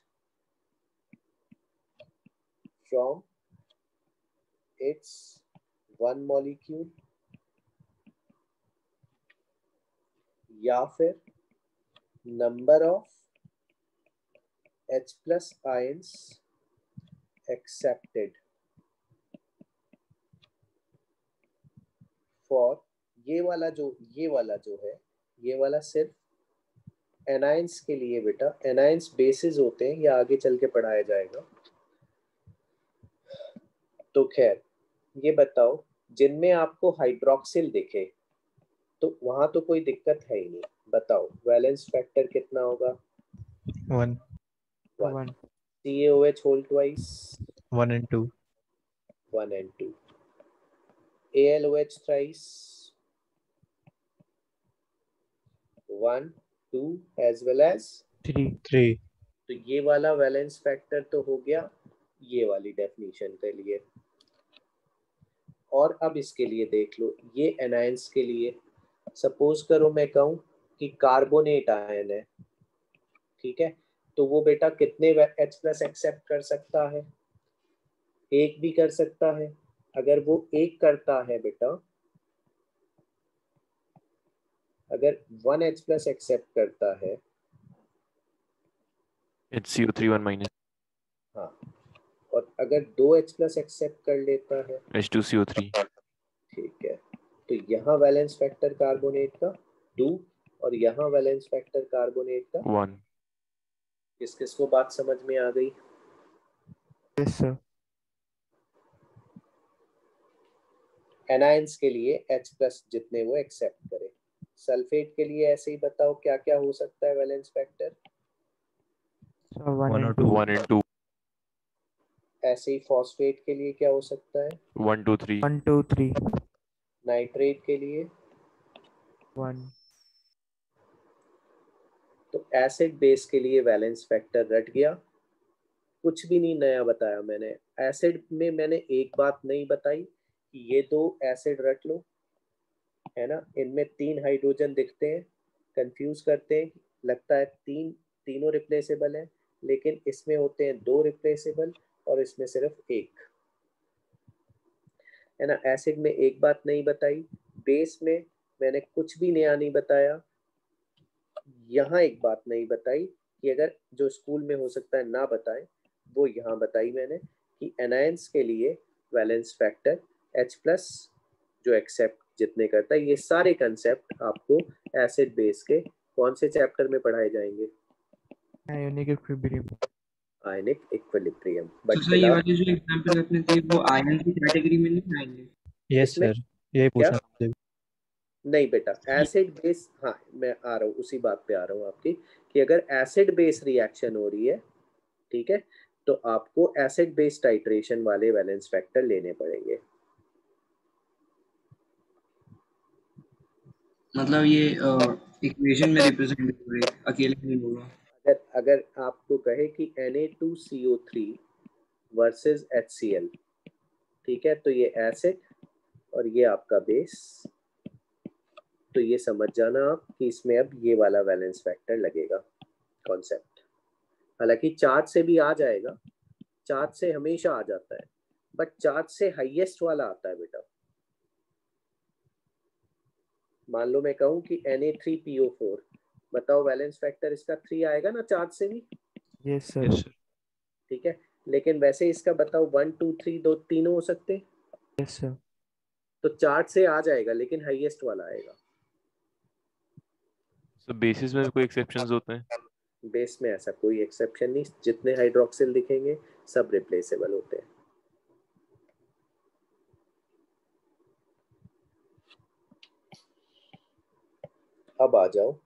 from its one molecule, या फिर number of H plus ions accepted for ये वाला जो है, ये वाला सिर्फ एनाइंस के लिए बेटा. एनाइंस बेसिस होते हैं, या आगे चल के पढ़ाया जाएगा. तो खैर ये बताओ, जिनमें आपको हाइड्रोक्सिल दिखे तो वहां तो कोई दिक्कत है ही नहीं. बताओ वैलेंस फैक्टर कितना होगा? 1 1. CaOH whole twice 1 and 2 1 and 2. AlOH thrice 1, 2 as well as 3. 3 तो ये वाला वैलेंस फैक्टर तो हो गया ये वाली डेफिनेशन के लिए. और अब इसके लिए देख लो, ये एनायंस के लिए सपोज करो मैं कहूँ कि कार्बोनेट आयन है. ठीक है, तो वो बेटा कितने H प्लस एक्सेप्ट कर सकता है? एक भी कर सकता है. अगर वो एक करता है बेटा, अगर 1 H प्लस एक्सेप्ट करता है, HCO3 1 minus हाँ, और अगर 2 H प्लस एक्सेप्ट कर लेता है, H2CO3 ठीक है, तो यहाँ वैलेंस फैक्टर कार्बोनेट का 2 और यहाँ वैलेंस फैक्टर कार्बोनेट का 1. किस किस को बात समझ में आ गई? Yes sir. एनायंस के लिए H प्लस जितने वो एक्सेप्ट करे. सल्फेट के लिए ऐसे ही बताओ क्या क्या हो सकता है valence factor? 1 1 or and 2 1 and 2. ऐसे ही फॉस्फेट के लिए क्या हो सकता है? 1 2 3. 1 2 3. नाइट्रेट के लिए 1. तो एसिड बेस के लिए वैलेंस फैक्टर रट गया. कुछ भी नहीं नया बताया मैंने. एसिड में मैंने एक बात नहीं बताई कि ये दो एसिड रट लो, है ना, इनमें 3 हाइड्रोजन दिखते हैं, कंफ्यूज करते हैं, लगता है तीनों रिप्लेसेबल है, लेकिन इसमें होते हैं 2 रिप्लेसेबल और इसमें सिर्फ एक, है ना. एसिड में एक बात नहीं बताई. बेस में मैंने कुछ भी नया नहीं बताया. यहाँ एक बात नहीं बताई कि अगर जो स्कूल में हो सकता है ना बताए, वो यहाँ बताई मैंने कि एनायंस के लिए वैलेंस फैक्टर H प्लस जो एक्सेप्ट जितने करता है. ये सारे कंसेप्ट आपको एसिड बेस के कौन से चैप्टर में पढ़ाए जाएंगे? Ionic equilibrium. Ionic equilibrium. तो बट सर ये वाले जो एग्जांपल आपने दिए वो आयन की कैटेगरी में नहीं आएंगे? यस इसमें सर, यही पूछना था मुझे. नहीं बेटा, एसिड बेस, हाँ मैं आ रहा हूँ उसी बात पे आ रहा हूँ आपकी, कि अगर एसिड बेस रिएक्शन हो रही है, ठीक है, तो आपको एसिड बेस टाइट्रेशन वाले वैलेंस फैक्टर लेने पड़ेंगे. मतलब ये इक्वेशन में रिप्रेजेंट करें, अकेले नहीं होगा। अगर आपको कहे कि Na2CO3 वर्सेस HCl, ठीक है, तो ये एसिड और ये आपका बेस, तो ये समझ जाना आप कि इसमें अब ये वाला वैलेंस फैक्टर लगेगा कॉन्सेप्ट। हालांकि चार्ज से भी आ जाएगा, चार्ज से हमेशा आ जाता है, बट चार्ज से हाईएस्ट वाला आता है बेटा। मान लो मैं कहूं कि Na3PO4, बताओ वैलेंस फैक्टर इसका 3 आएगा ना चार्ज से भी? Yes sir. ठीक है, लेकिन वैसे इसका बताओ 1 2 3 दो तीनों हो सकते हैं, यस सर। तो चार्ज से आ जाएगा लेकिन हाईएस्ट वाला आएगा। तो बेसिस में भी कोई एक्सेप्शंस होते हैं? बेस में ऐसा कोई एक्सेप्शन नहीं, जितने हाइड्रोक्सिल दिखेंगे सब रिप्लेसेबल होते हैं। अब आ जाओ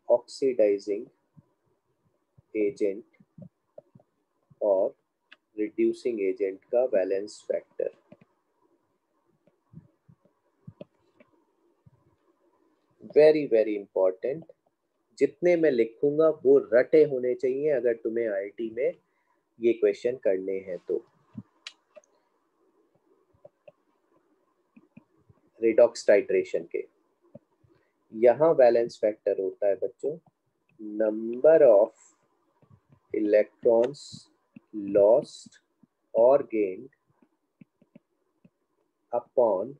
ऑक्सीडाइजिंग एजेंट और रिड्यूसिंग एजेंट का valence factor. Very very important, जितने मैं लिखूंगा वो रटे होने चाहिए अगर तुम्हें आईआईटी में ये क्वेश्चन करने हैं तो। रिडॉक्स टाइट्रेशन के यहाँ वैलेंस फैक्टर होता है बच्चों नंबर ऑफ इलेक्ट्रॉन्स लॉस्ट और gained upon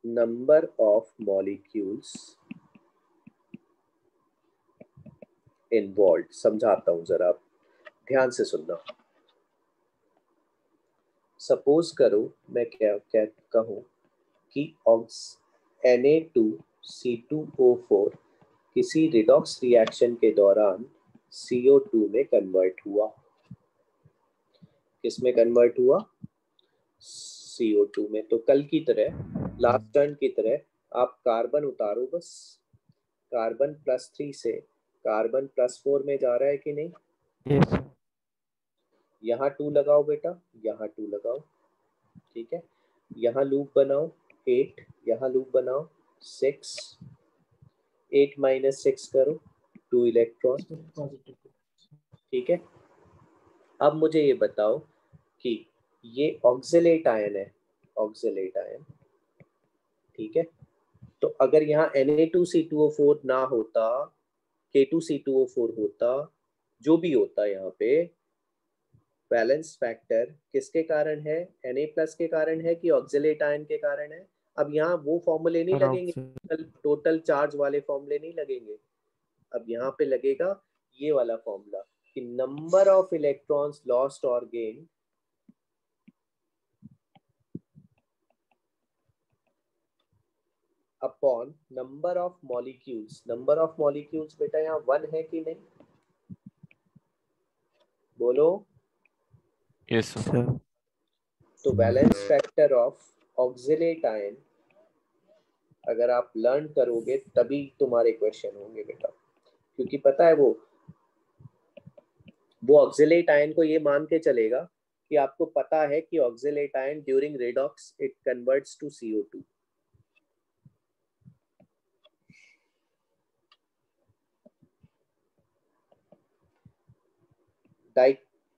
number of molecules involve. समझाता हूं जरा, ध्यान से सुनना। सपोज करो मैं क्या क्या कहूं कि Na2C2O4 किसी रिडॉक्स रिएक्शन के दौरान CO2 में कन्वर्ट हुआ। किस में कन्वर्ट हुआ? CO2 में। तो कल की तरह, लास्ट टर्न की तरह आप कार्बन उतारो बस, कार्बन +3 से कार्बन +4 में जा रहा है कि नहीं? Yes sir. यहाँ 2 लगाओ बेटा, यहाँ 2 लगाओ, ठीक है, यहाँ लूप बनाओ 8, यहाँ लूप बनाओ 6, 8 - 6 करो 2 इलेक्ट्रॉन, ठीक है। अब मुझे ये बताओ कि ये ऑक्सिलेट आयन है, ऑक्सिलेट आयन, ठीक है। तो अगर यहाँ Na2C2O4 ना होता, K2C2O4 होता, जो भी होता यहाँ पे, बैलेंस फैक्टर किसके कारण है? Na+ के कारण है कि ऑक्सिलेट आयन के कारण है? अब यहाँ वो फॉर्मूले नहीं लगेंगे, टोटल चार्ज वाले फॉर्मूले नहीं लगेंगे। अब यहाँ पे लगेगा ये वाला फॉर्मूला कि नंबर ऑफ इलेक्ट्रॉन्स लॉस्ट और gain upon number of molecules. Number of molecules बेटा यहाँ 1 है कि नहीं? बोलो। Yes sir. तो balance factor of oxalate ion अगर आप लर्न करोगे तभी तुम्हारे क्वेश्चन होंगे बेटा, क्योंकि पता है वो ऑक्सिलेट आयन को ये मान के चलेगा कि आपको पता है कि oxalate ion during redox it converts to CO2।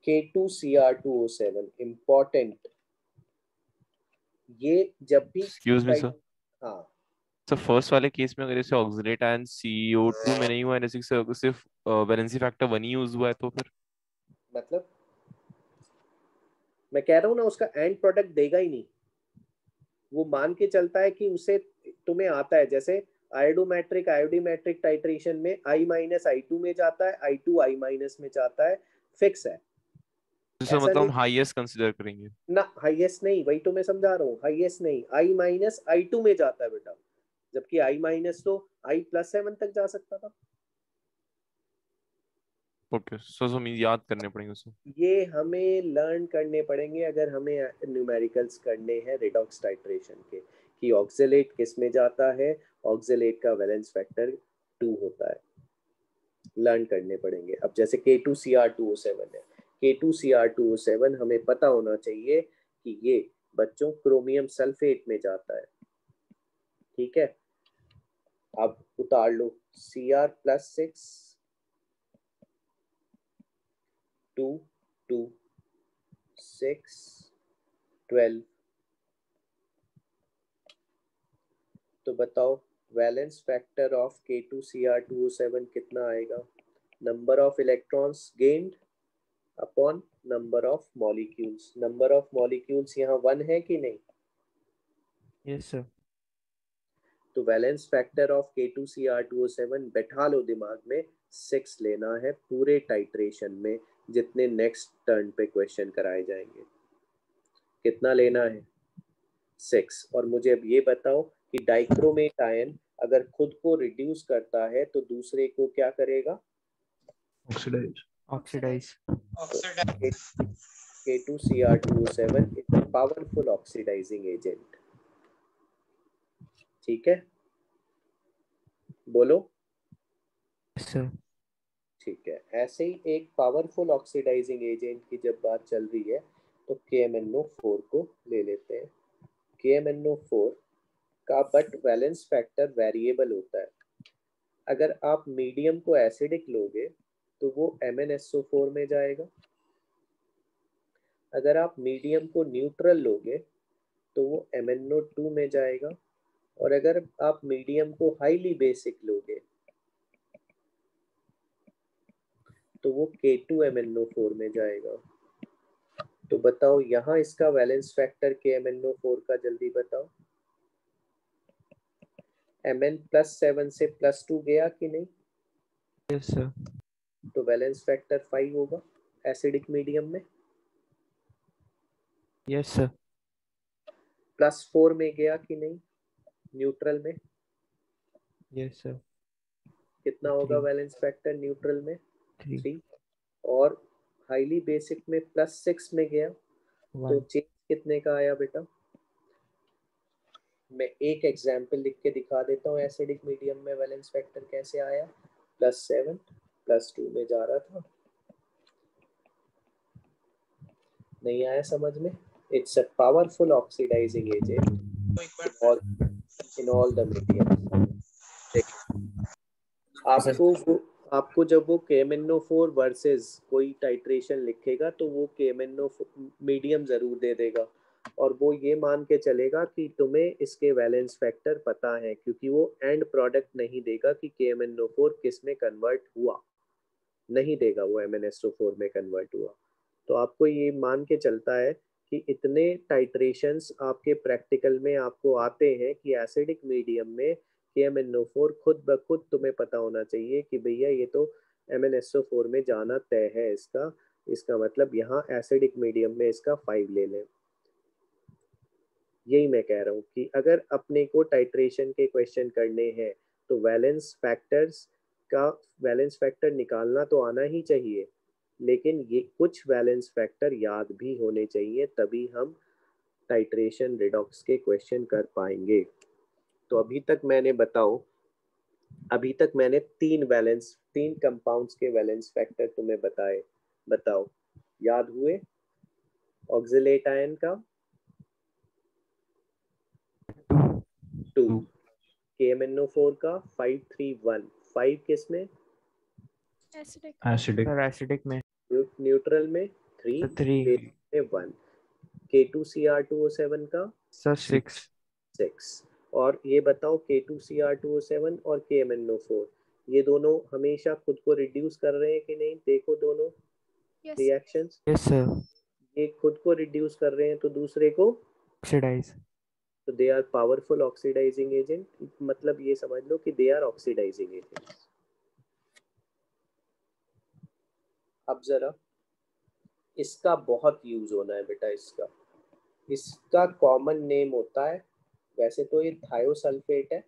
K2Cr2O7 important, ये जब भी एक्सक्यूज मी सर। हाँ सर फर्स्ट वाले केस में अगर जैसे ऑक्सिलेट आयन CO2 में नहीं हुआ है, जैसे कि सिर्फ वैलेंसी फैक्टर 1 ही यूज हुआ है, तो फिर मतलब मैं कह रहा हूँ ना, उसका एंड प्रोडक्ट देगा ही नहीं। वो मान के चलता है कि उसे तुम्हें आता है, जैसे आयोडोमेट्रिक आयोडीमेट्रिक टाइट्रेशन में I- I2 में जाता है, I2 I- में जाता है, फिक्स है। सर ऐसा मतलब हम नहीं हाईएस्ट कंसीडर करेंगे? ना, हाईएस्ट नहीं, वही तो मैं समझा रहा हूँ, हाईएस्ट नहीं, I- I2 में जाता है बेटा, जबकि I- तो I+7 तक जा सकता था। ओके सो हमें याद करने पड़ेंगे उसे। ये हमें लर्न करने पड़ेंगे अगर हमें न्यूमेरिकल्स करने हैं रिडॉक्स टाइट्रेशन के, कि ऑक्सिलेट किस में जाता है, ऑक्सिलेट का वैलेंस फैक्टर 2 होता है, लर्न करने पड़ेंगे। अब जैसे K2Cr2O7 है, K2Cr2O7 हमें पता होना चाहिए कि ये बच्चों क्रोमियम सल्फेट में जाता है, ठीक है। अब उतार लो Cr+6 2 2 6 12। तो बताओ वैलेंस फैक्टर ऑफ K2Cr2O7 कितना आएगा? Number of electrons gained upon number of molecules. Number of molecules यहाँ 1 है कि नहीं? Yes sir. तो वैलेंस फैक्टर ऑफ K2Cr2O7 बैठा लो दिमाग में, 6 लेना है पूरे टाइट्रेशन में जितने नेक्स्ट टर्न पे क्वेश्चन कराए जाएंगे। कितना लेना है? 6। और मुझे अब ये बताओ कि डाइक्रोमेट आयन अगर खुद को रिड्यूस करता है तो दूसरे को क्या करेगा? Oxidize. K2Cr2O7 is a powerful oxidizing agent। ठीक है, बोलो। Yes sir. ठीक है, ऐसे ही एक पावरफुल ऑक्सीडाइजिंग एजेंट की जब बात चल रही है तो KMnO4 को ले लेते हैं। KMnO4 का बट वैलेंस फैक्टर वेरिएबल होता है। अगर आप मीडियम को एसिडिक लोगे तो वो MnSO4 में जाएगा। अगर आप मीडियम को न्यूट्रल लोगे तो वो MnO2 में जाएगा। और अगर आप मीडियम को हाईली बेसिक लोगे तो वो K2MnO4 में जाएगा। तो बताओ यहाँ इसका वैलेंस फैक्टर KMnO4 का जल्दी बताओ। Mn+7 से +2 गया कि नहीं? Yes sir. तो वैलेंस फैक्टर 5 होगा एसिडिक मीडियम में। Yes sir. +4 में गया कि नहीं न्यूट्रल में? Yes sir. कितना होगा 3। वैलेंस फैक्टर न्यूट्रल में? 3। 3। और हाईली बेसिक में +6 में गया तो 1। चेंज कितने का आया बेटा? मैं एक एग्जाम्पल लिख के दिखा देता हूँ एसिडिक मीडियम में वैलेंस फैक्टर कैसे आया। +7 +2 में जा रहा था, नहीं आया समझ में? It's a powerful oxidizing agent in all the medium. आपको जब वो KMnO4 वर्सेस कोई टाइट्रेशन लिखेगा तो वो KMnO4 मीडियम जरूर दे देगा और वो ये मान के चलेगा कि तुम्हें इसके वैलेंस फैक्टर पता है, क्योंकि वो एंड प्रोडक्ट नहीं देगा कि KMnO4 किस में कन्वर्ट हुआ, नहीं देगा वो MnSO4 में कन्वर्ट हुआ। तो आपको ये मान के चलता है कि इतने टाइट्रेशंस आपके प्रैक्टिकल में आपको आते हैं कि एसिडिक मीडियम में KMnO4 खुद ब खुद तुम्हें पता होना चाहिए कि भैया ये तो MnSO4 में जाना तय है इसका मतलब यहाँ एसिडिक मीडियम में इसका 5 ले लें। यही मैं कह रहा हूँ कि अगर अपने को टाइट्रेशन के क्वेश्चन करने हैं तो वैलेंस फैक्टर निकालना तो आना ही चाहिए, लेकिन ये कुछ वैलेंस फैक्टर याद भी होने चाहिए, तभी हम टाइट्रेशन रिडॉक्स के क्वेश्चन कर पाएंगे। तो अभी तक मैंने तीन कंपाउंड्स के वैलेंस फैक्टर तुम्हें बताए। बताओ याद हुए? ऑक्सिलेट आयन का 2, KMnO4 का 531, 5 किस में? एसिडिक। सर एसिडिक में। न्यूट्रल में 3, सर 3। बेस में 1। K2Cr2O7 का सर 6। 6। और ये बताओ K2Cr2O7 और KMnO4 ये दोनों हमेशा खुद को रिड्यूस कर रहे हैं कि नहीं? देखो दोनों रिएक्शंस। Yes sir. ये खुद को रिड्यूस कर रहे हैं तो दूसरे को ऑक्सीडाइज। तो they are powerful oxidizing agent, मतलब ये समझ लो कि दे आर ऑक्सीडाइजिंग एजेंट। अब जरा इसका बहुत यूज होना है बेटा। इसका कॉमन नेम होता है, वैसे तो ये थायोसल्फेट है,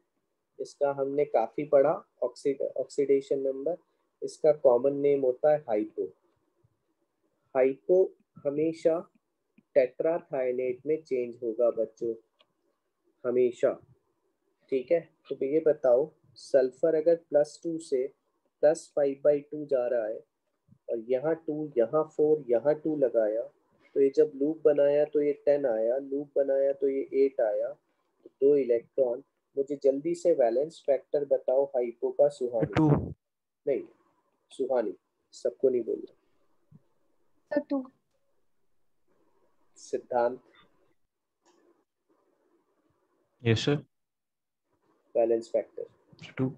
इसका हमने काफी पढ़ा ऑक्सीडेशन नंबर। इसका कॉमन नेम होता है हाइपो। हाइपो हमेशा टेट्राथायोनेट में चेंज होगा बच्चों, हमेशा। ठीक है, तो ये बताओ सल्फर अगर +2 से +5/2 जा रहा है और यहाँ 2 यहाँ 4 यहाँ 2 लगाया तो ये जब लूप बनाया तो ये 10 आया, लूप बनाया तो ये 8 आया, तो 2 इलेक्ट्रॉन। मुझे जल्दी से वैलेंस फैक्टर बताओ हाइपो का। सुहानी 2 नहीं, सुहानी, सबको नहीं बोलना। सर 2। सिद्धांत, yes sir. Valence factor 2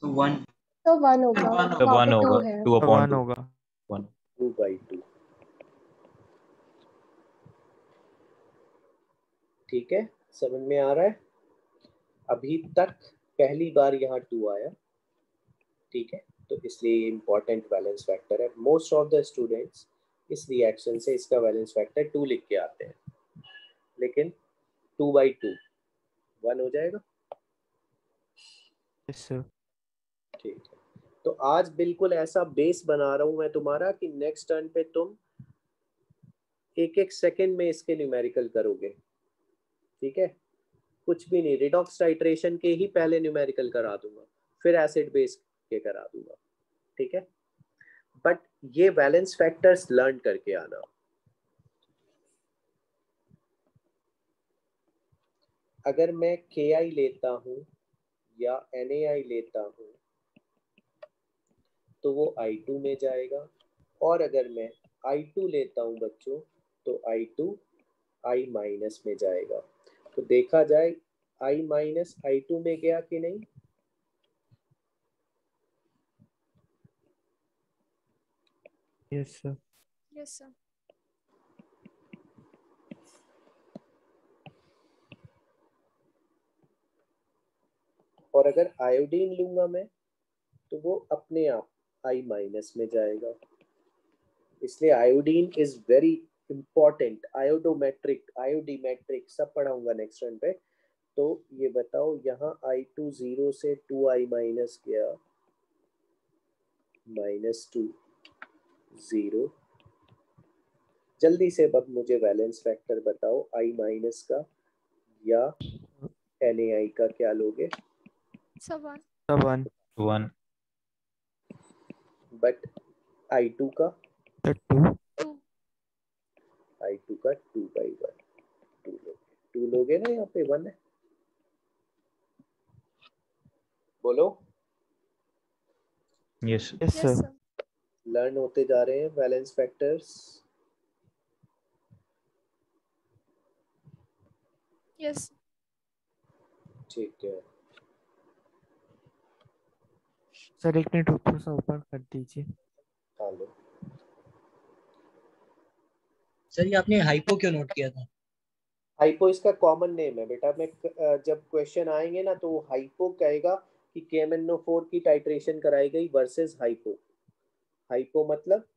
So 1. तो 1 होगा, तो वहाँ 1 पे 2 होगा, है। 2 upon 1 2 होगा। 1। 2/2। ठीक है, समझ में आ रहा है? अभी तक पहली बार यहाँ 2 आया, ठीक है, तो इसलिए इम्पोर्टेंट वैलेंस फैक्टर है। मोस्ट ऑफ द स्टूडेंट्स इस रिएक्शन से इसका वैलेंस फैक्टर 2 लिख के आते हैं, लेकिन 2/2 1 हो जाएगा। Yes sir. ठीक है, तो आज बिल्कुल ऐसा बेस बना रहा हूं मैं तुम्हारा कि नेक्स्ट टर्न पे तुम एक एक सेकेंड में इसके न्यूमेरिकल करोगे। ठीक है, कुछ भी नहीं, रिडॉक्स टाइट्रेशन के ही पहले न्यूमेरिकल करा दूंगा, फिर एसिड बेस के करा दूंगा। ठीक है, बट ये वैलेंस फैक्टर्स लर्न करके आना। अगर मैं KI लेता हूं या NaI लेता हूं तो वो I2 में जाएगा, और अगर मैं I2 लेता हूं बच्चों तो I2 I माइनस में जाएगा। तो देखा जाए I माइनस I2 में गया कि नहीं? Yes sir. Yes sir. और अगर आयोडीन लूंगा मैं तो वो अपने आप I माइनस में जाएगा। इसलिए iodine is very important. Iodometric, iodimetric सब पढ़ाऊंगा नेक्स्ट रन पे। तो ये बताओ, यहाँ I2 0 से 2I माइनस गया, -2 0। जल्दी से अब मुझे वैलेंस फैक्टर बताओ I माइनस का या NaI का, क्या लोगे? सब 1। सब 1। 1 बट I2 का, तो 2। 2। I2 का 2/1, 2 लोगे ना, यहाँ पे 1 है। बोलो। Yes yes yes sir. Sir. Learn होते जा रहे हैं वैलेंस फैक्टर्स। यस। ठीक है, सर एक मिनट ऊपर से ऊपर कर दीजिए। हाँ लो। सर ये आपने हाइपो क्यों नोट किया था? हाइपो इसका कॉमन नेम है बेटा। मैं जब क्वेश्चन आएंगे ना तो वो हाइपो कहेगा कि KMnO4 की टाइट्रेशन कराई गई वर्सेस हाइपो। हाइपो मतलब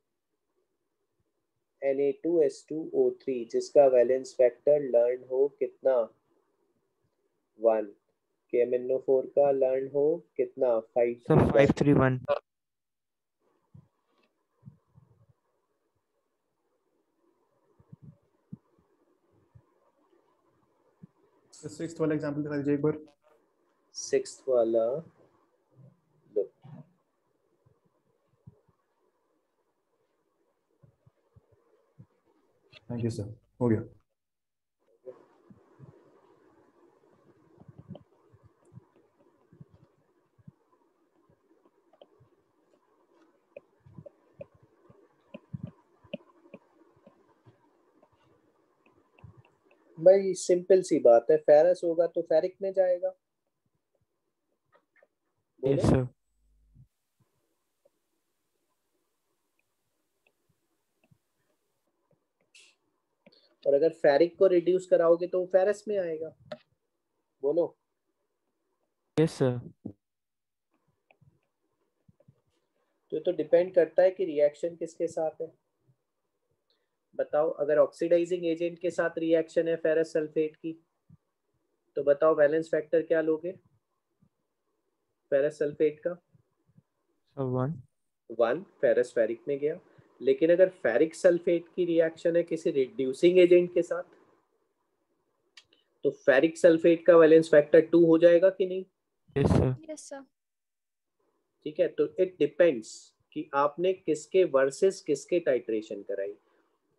Na2S2O3 जिसका वैलेंस फैक्टर लर्न हो कितना, 1। KMnO4 का लर्न हो कितना, सर 531। 531। सिक्स्थ वाला एग्जांपल दिखा दीजिए एक बार। सिक्स्थ वाला लो। थैंक यू सर, हो गया। भाई सिंपल सी बात है, फेरस होगा तो फेरिक में जाएगा। यस बोलो। सर। और अगर फेरिक को रिड्यूस कराओगे तो वो फेरस में आएगा। बोलो। Yes sir. तो ये तो डिपेंड करता है कि रिएक्शन किसके साथ है। बताओ, अगर ऑक्सीडाइजिंग एजेंट के साथ रिएक्शन है फेरस सल्फेट की, तो बताओ वैलेंस फैक्टर क्या लोगे फेरस सल्फेट का? सब 1। 1, फेरस फेरिक में गया। लेकिन अगर फेरिक सल्फेट की रिएक्शन है किसी रिड्यूसिंग एजेंट के साथ, तो फेरिक सल्फेट का वैलेंस फैक्टर 2 हो जाएगा कि नहीं? Yes sir. Yes sir. ठीक है, तो इट डिपेंड्स कि आपने किसके वर्सेस किसके टाइट्रेशन कराई।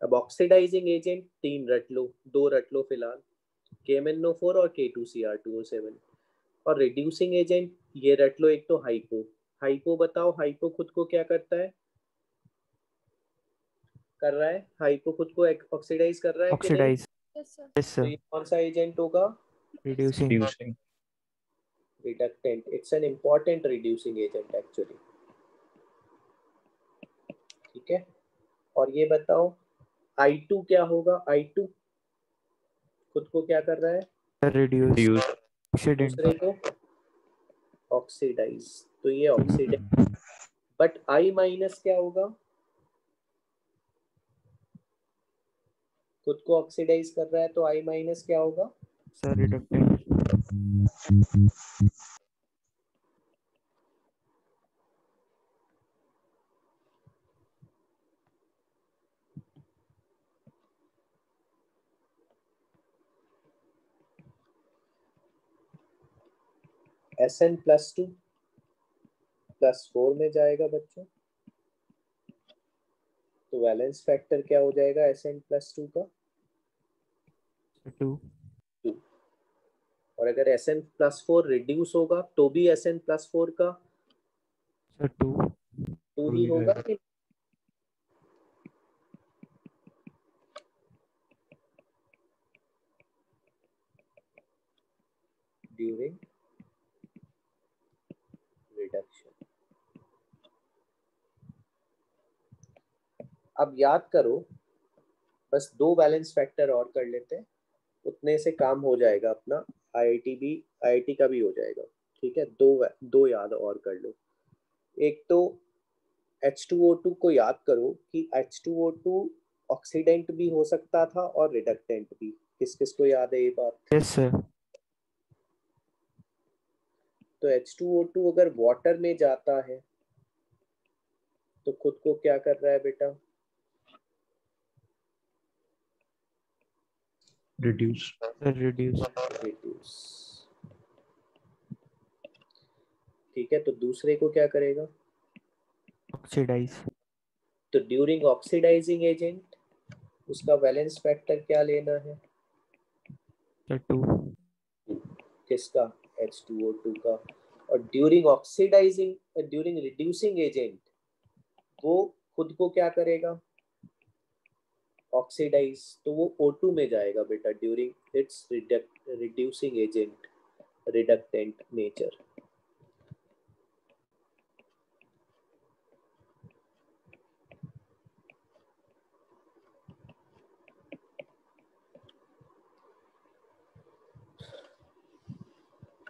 अब ऑक्सीडाइजिंग एजेंट 3 रट लो, 2 रट लो फिलहाल, KMnO4 और K2Cr2O7। और रिड्यूसिंग एजेंट ये रट लो, एक तो हाइपो। हाइपो बताओ, हाइपो खुद को क्या करता है, कर रहा है, हाइपो खुद को ऑक्सीडाइज कर रहा है कि नहीं? ऑक्सीडाइज। Yes, sir. यस तो सर। ये कौन सा एजेंट होगा? Reducing. Reductant. It's an important reducing agent actually. ठीक है, और ये बताओ I2 क्या होगा? I2 खुद को क्या कर रहा है? रिड्यूस। ऑक्सीडेंट। दूसरे को ऑक्सीडाइज, तो ये ऑक्सीडाइज। बट I माइनस क्या होगा? खुद को ऑक्सीडाइज कर रहा है, तो I माइनस क्या होगा? Sir reductant. Sn+2 +4 में जाएगा बच्चों, तो वैलेंस फैक्टर क्या हो जाएगा Sn+2 का? 2। 2। और अगर Sn+4 रिड्यूस होगा तो भी Sn+4 का सर 2। 2 ही होगा कि ड्यूरिंग रिडक्शन। अब याद करो, बस 2 बैलेंस फैक्टर और कर लेते हैं, उतने से काम हो जाएगा अपना। IIT का भी हो जाएगा। ठीक है, दो याद और कर लो। एक तो H2O2 को याद करो कि H2O2 ऑक्सीडेंट भी हो सकता था और रिडक्टेंट भी। किस किस को याद है ये बात? Yes sir. तो H2O2 अगर वाटर में जाता है तो खुद को क्या कर रहा है बेटा? रिड्यूस। रिड्यूस। ठीक है, तो दूसरे को क्या करेगा? ऑक्सीडाइज। तो ड्यूरिंग ऑक्सीडाइजिंग एजेंट उसका वैलेंस फैक्टर क्या लेना है? सर 2। किसका? H2O2 का। और ड्यूरिंग रिड्यूसिंग एजेंट वो खुद को क्या करेगा? ऑक्सीडाइज, तो वो O2 में जाएगा बेटा, during its reducing agent reductant nature.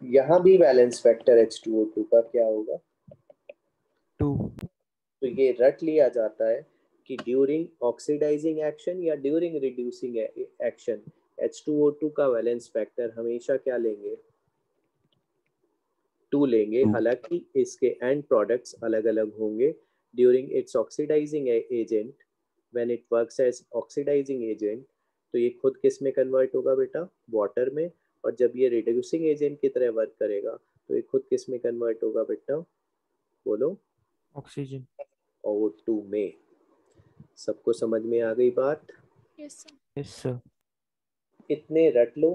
यहां भी बैलेंस फैक्टर H2O2 का क्या होगा? 2। तो ये रट लिया जाता है कि ड्यूरिंग ऑक्सीडाइजिंग एक्शन या ड्यूरिंग रिड्यूसिंग एक्शन H2O2 का वैलेंस फैक्टर हमेशा क्या लेंगे? 2 लेंगे। हालांकि इसके एंड प्रोडक्ट्स अलग अलग होंगे। During it's oxidizing agent, when it works as oxidizing agent, तो ये खुद किस में कन्वर्ट होगा बेटा? वाटर में। और जब ये रिड्यूसिंग एजेंट की तरह वर्क करेगा तो ये खुद किस में कन्वर्ट होगा बेटा? बोलो। ऑक्सीजन। O2 में। सबको समझ में आ गई बात? Yes, sir. Yes sir. इतने रट लो।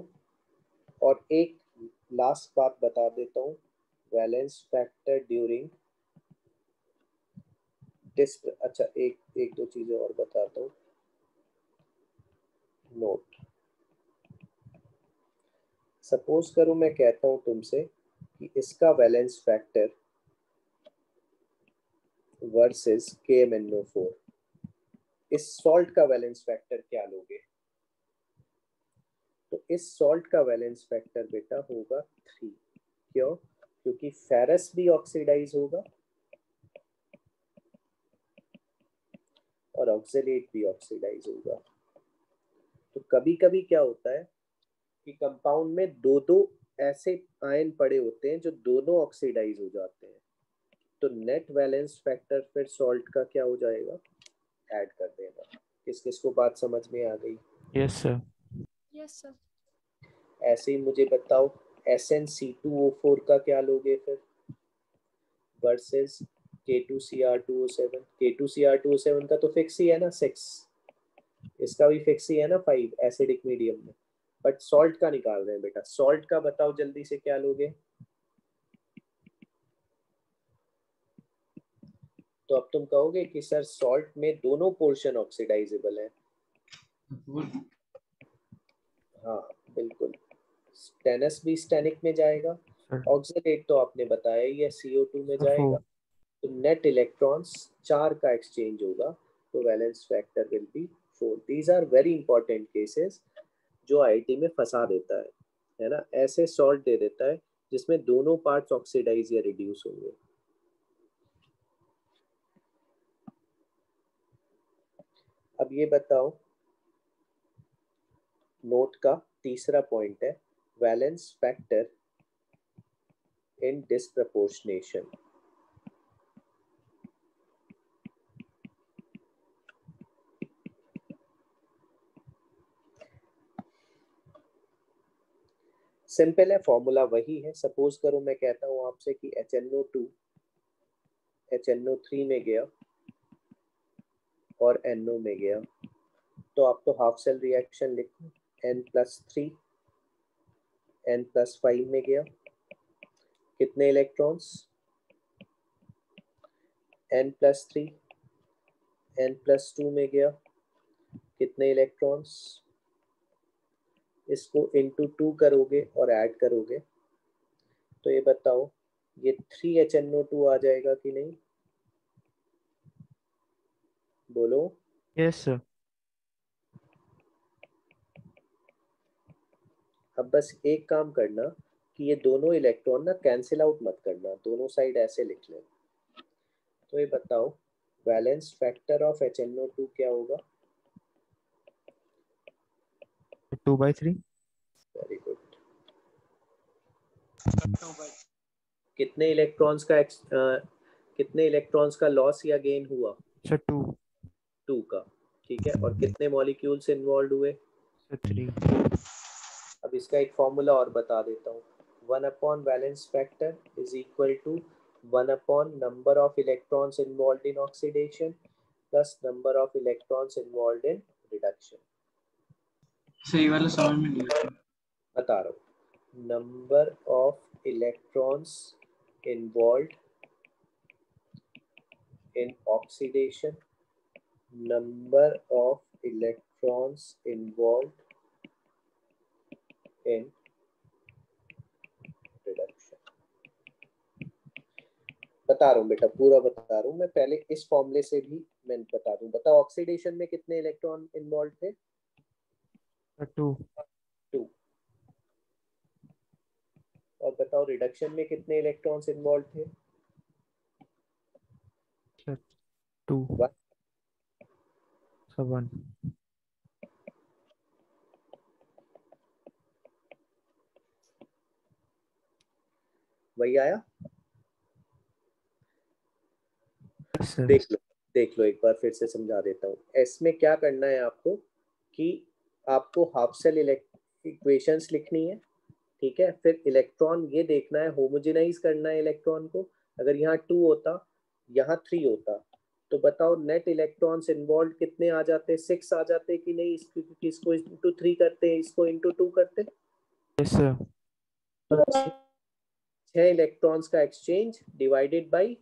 और एक लास्ट बात बता देता हूँ, वैलेंस फैक्टर ड्यूरिंग अच्छा, एक दो चीजें और बताता हूँ। नोट, सपोज करो मैं कहता हूँ तुमसे कि इसका वैलेंस फैक्टर वर्सेस KMnO4, इस सॉल्ट का वैलेंस फैक्टर क्या लोगे? तो इस सॉल्ट का वैलेंस फैक्टर बेटा होगा 3। क्यों? क्योंकि फेरस भी ऑक्सीडाइज होगा और ऑक्सलेट भी ऑक्सीडाइज होगा। तो कभी कभी क्या होता है कि कंपाउंड में दो दो ऐसे आयन पड़े होते हैं जो दोनों ऑक्सीडाइज हो जाते हैं, तो नेट वैलेंस फैक्टर फिर सॉल्ट का क्या हो जाएगा? ऐड कर देगा। किस किस को बात समझ में आ गई? Yes sir. Yes, sir. ऐसे ही मुझे बताओ SnC2O4 का क्या लोगे फिर वर्सेस K2Cr2O7, K2Cr2O7 का तो फिक्स ही है ना 6, इसका भी फिक्स ही है ना 5 एसिडिक मीडियम में, बट सॉल्ट का निकाल रहे हैं बेटा। सॉल्ट का बताओ जल्दी से क्या लोगे? तो अब तुम कहोगे कि सर सॉल्ट में दोनों पोर्शन ऑक्सीडाइजेबल है। हाँ बिल्कुल, स्टेनस भी स्टेनिक में जाएगा, सर ऑक्सीडेट तो आपने बताया ही है CO2 में सर जाएगा। 4। तो नेट इलेक्ट्रॉन्स 4 का एक्सचेंज होगा, तो valence factor will be 4। These are very important cases जो आईआईटी में फंसा देता है ना, ऐसे सॉल्ट दे देता है जिसमें दोनों पार्ट्स ऑक्सीडाइज या रिड्यूस होंगे। अब ये बताओ, नोट का तीसरा पॉइंट है valence factor in disproportionation. Simple है, फॉर्मूला वही है। सपोज करो मैं कहता हूं आपसे कि HNO2 HNO3 में गया और NO में गया, तो आप तो हाफ सेल रिएक्शन लिखो, N+3 N+5 में गया, कितने इलेक्ट्रॉन्स? N+3 N+2 में गया, कितने इलेक्ट्रॉन्स? इसको इंटू 2 करोगे और ऐड करोगे, तो ये बताओ ये 3HNO2 आ जाएगा कि नहीं? बोलो। Yes sir. अब बस एक काम करना कि ये दोनों इलेक्ट्रॉन ना कैंसिल आउट मत करना, दोनों साइड ऐसे लिख लें। तो ये बताओ वैलेंस फैक्टर ऑफ HNO2 क्या होगा? 2/3। Very good. कितने इलेक्ट्रॉन्स का कितने इलेक्ट्रॉन्स का लॉस या गेन हुआ? सर 2। 2 का, ठीक है। और कितने मॉलिक्यूल्स इन्वॉल्व हुए? सर 3। अब इसका एक फॉर्मूला और बता देता हूँ। 1 valence factor is equal to 1 number of electrons involve in oxidation plus number of electrons involve in reduction. सही वाला समझ में नहीं आता। बता रहा हूँ, number of electrons involve in oxidation, number of electrons involve in reduction. बता रहा हूँ बेटा, पूरा बता रहा हूँ मैं। पहले इस फॉर्मूले से भी मैं बता दूं। बताओ ऑक्सीडेशन में कितने इलेक्ट्रॉन इन्वॉल्व थे? सर 2। 2। और बताओ रिडक्शन में कितने इलेक्ट्रॉन्स इन्वॉल्व थे? सर 2। 1। सर 1। वही आया? सर देख लो एक बार फिर से समझा देता हूँ। इसमें क्या करना है आपको कि आपको हाफ सेल इक्वेशंस लिखनी है, ठीक है। फिर इलेक्ट्रॉन ये देखना है, होमोजेनाइज करना है इलेक्ट्रॉन को। अगर यहाँ 2 होता, यहाँ 3 होता, तो बताओ नेट इलेक्ट्रॉन्स इन्वॉल्व कितने आ जाते? 6 आ जाते कि नहीं? क्योंकि इसको इंटू 3 करते, इसको इंटू 2 करते। Yes sir. तो 6 इलेक्ट्रॉन्स का एक्सचेंज डिवाइडेड बाई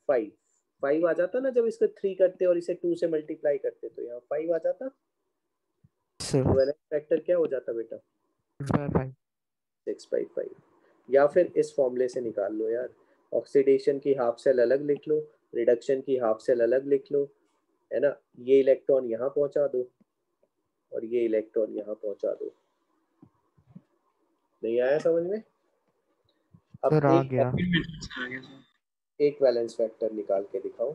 5 5 आ जाता ना, जब इसको 3 करते और इसे 2 से मल्टीप्लाई करते, तो यहाँ 5 आ जाता। सर तो वैलेंस फैक्टर क्या हो जाता बेटा? 6/5। 6/5। या फिर इस फॉर्मूले से निकाल लो यार, ऑक्सीडेशन की हाफ सेल अलग लिख लो, रिडक्शन की हाफ सेल अलग लिख लो, है ना। ये इलेक्ट्रॉन यहाँ पहुंचा दो और ये इलेक्ट्रॉन यहाँ पहुंचा दो। नहीं आया समझ में? अब सर आ गया। एक वैलेंस फैक्टर निकाल के दिखाओ।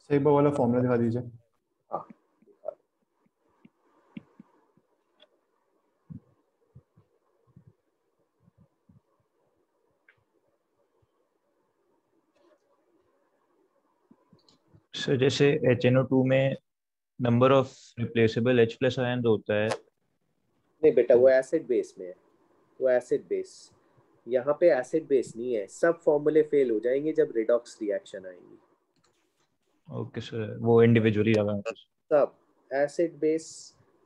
सही वाला फॉर्मूला दिखा दीजिए। हाँ दिखा दो। सर जैसे HNO2 में number of replaceable H+ ion होता है, नहीं बेटा, तो वो एसिड बेस में है, वो एसिड बेस। यहाँ पे एसिड बेस नहीं है, सब फॉर्मूले फेल हो जाएंगे जब रिडॉक्स रिएक्शन आएंगी। ओके सर, वो इंडिविजुअली लगा है कुछ। सब एसिड बेस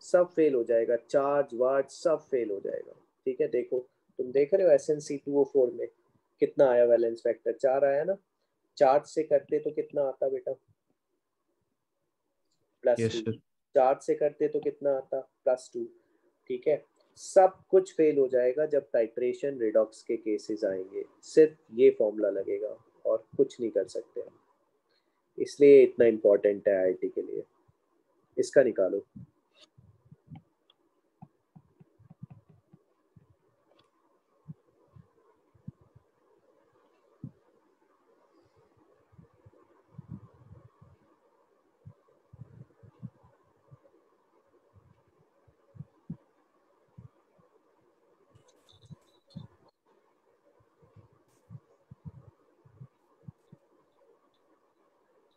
सब फेल हो जाएगा, चार्ज वार्ज सब फेल हो जाएगा। ठीक है, देखो तुम देख रहे हो SnC2O4 में कितना आया वैलेंस फैक्टर, 4 आया ना। चार्ज से करते तो कितना आता बेटा, यस +2। सर। चार्ज से करते तो कितना आता, +2। ठीक है, सब कुछ फेल हो जाएगा जब टाइट्रेशन रिडॉक्स के केसेस आएंगे, सिर्फ ये फॉर्मूला लगेगा और कुछ नहीं कर सकते हम। इसलिए इतना इम्पोर्टेंट है IIT के लिए, इसका निकालो।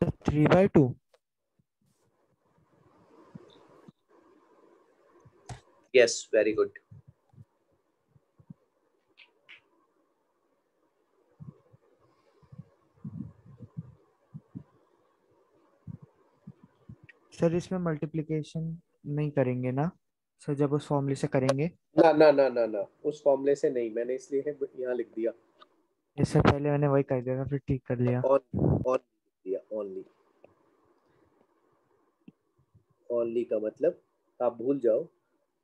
तो 3/2। Yes, very good. सर इसमें मल्टीप्लिकेशन नहीं करेंगे ना सर, जब उस फॉर्मूले से करेंगे? ना ना ना ना ना, उस फॉर्मूले से नहीं, मैंने इसलिए यहाँ लिख दिया। इससे पहले मैंने वही कर दिया था, फिर ठीक कर लिया। ऑन ऑन लिख दिया, ओनली। ओनली का मतलब आप भूल जाओ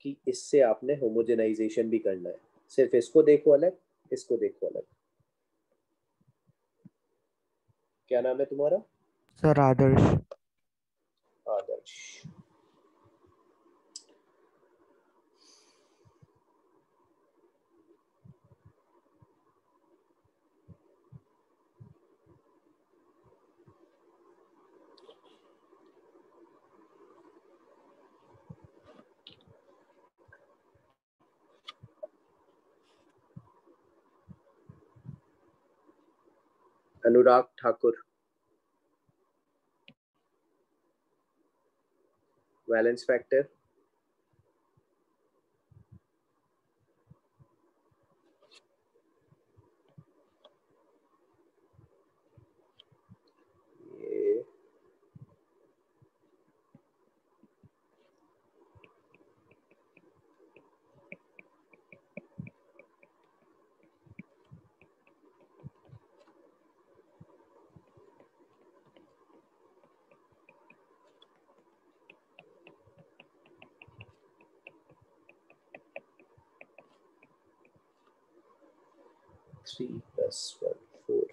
कि इससे आपने होमोजेनाइजेशन भी करना है। सिर्फ इसको देखो अलग, इसको देखो अलग। क्या नाम है तुम्हारा? सर आदर्श। आदर्श। अनुराग ठाकुर। वैलेंस फैक्टर ये 3 + 1 4।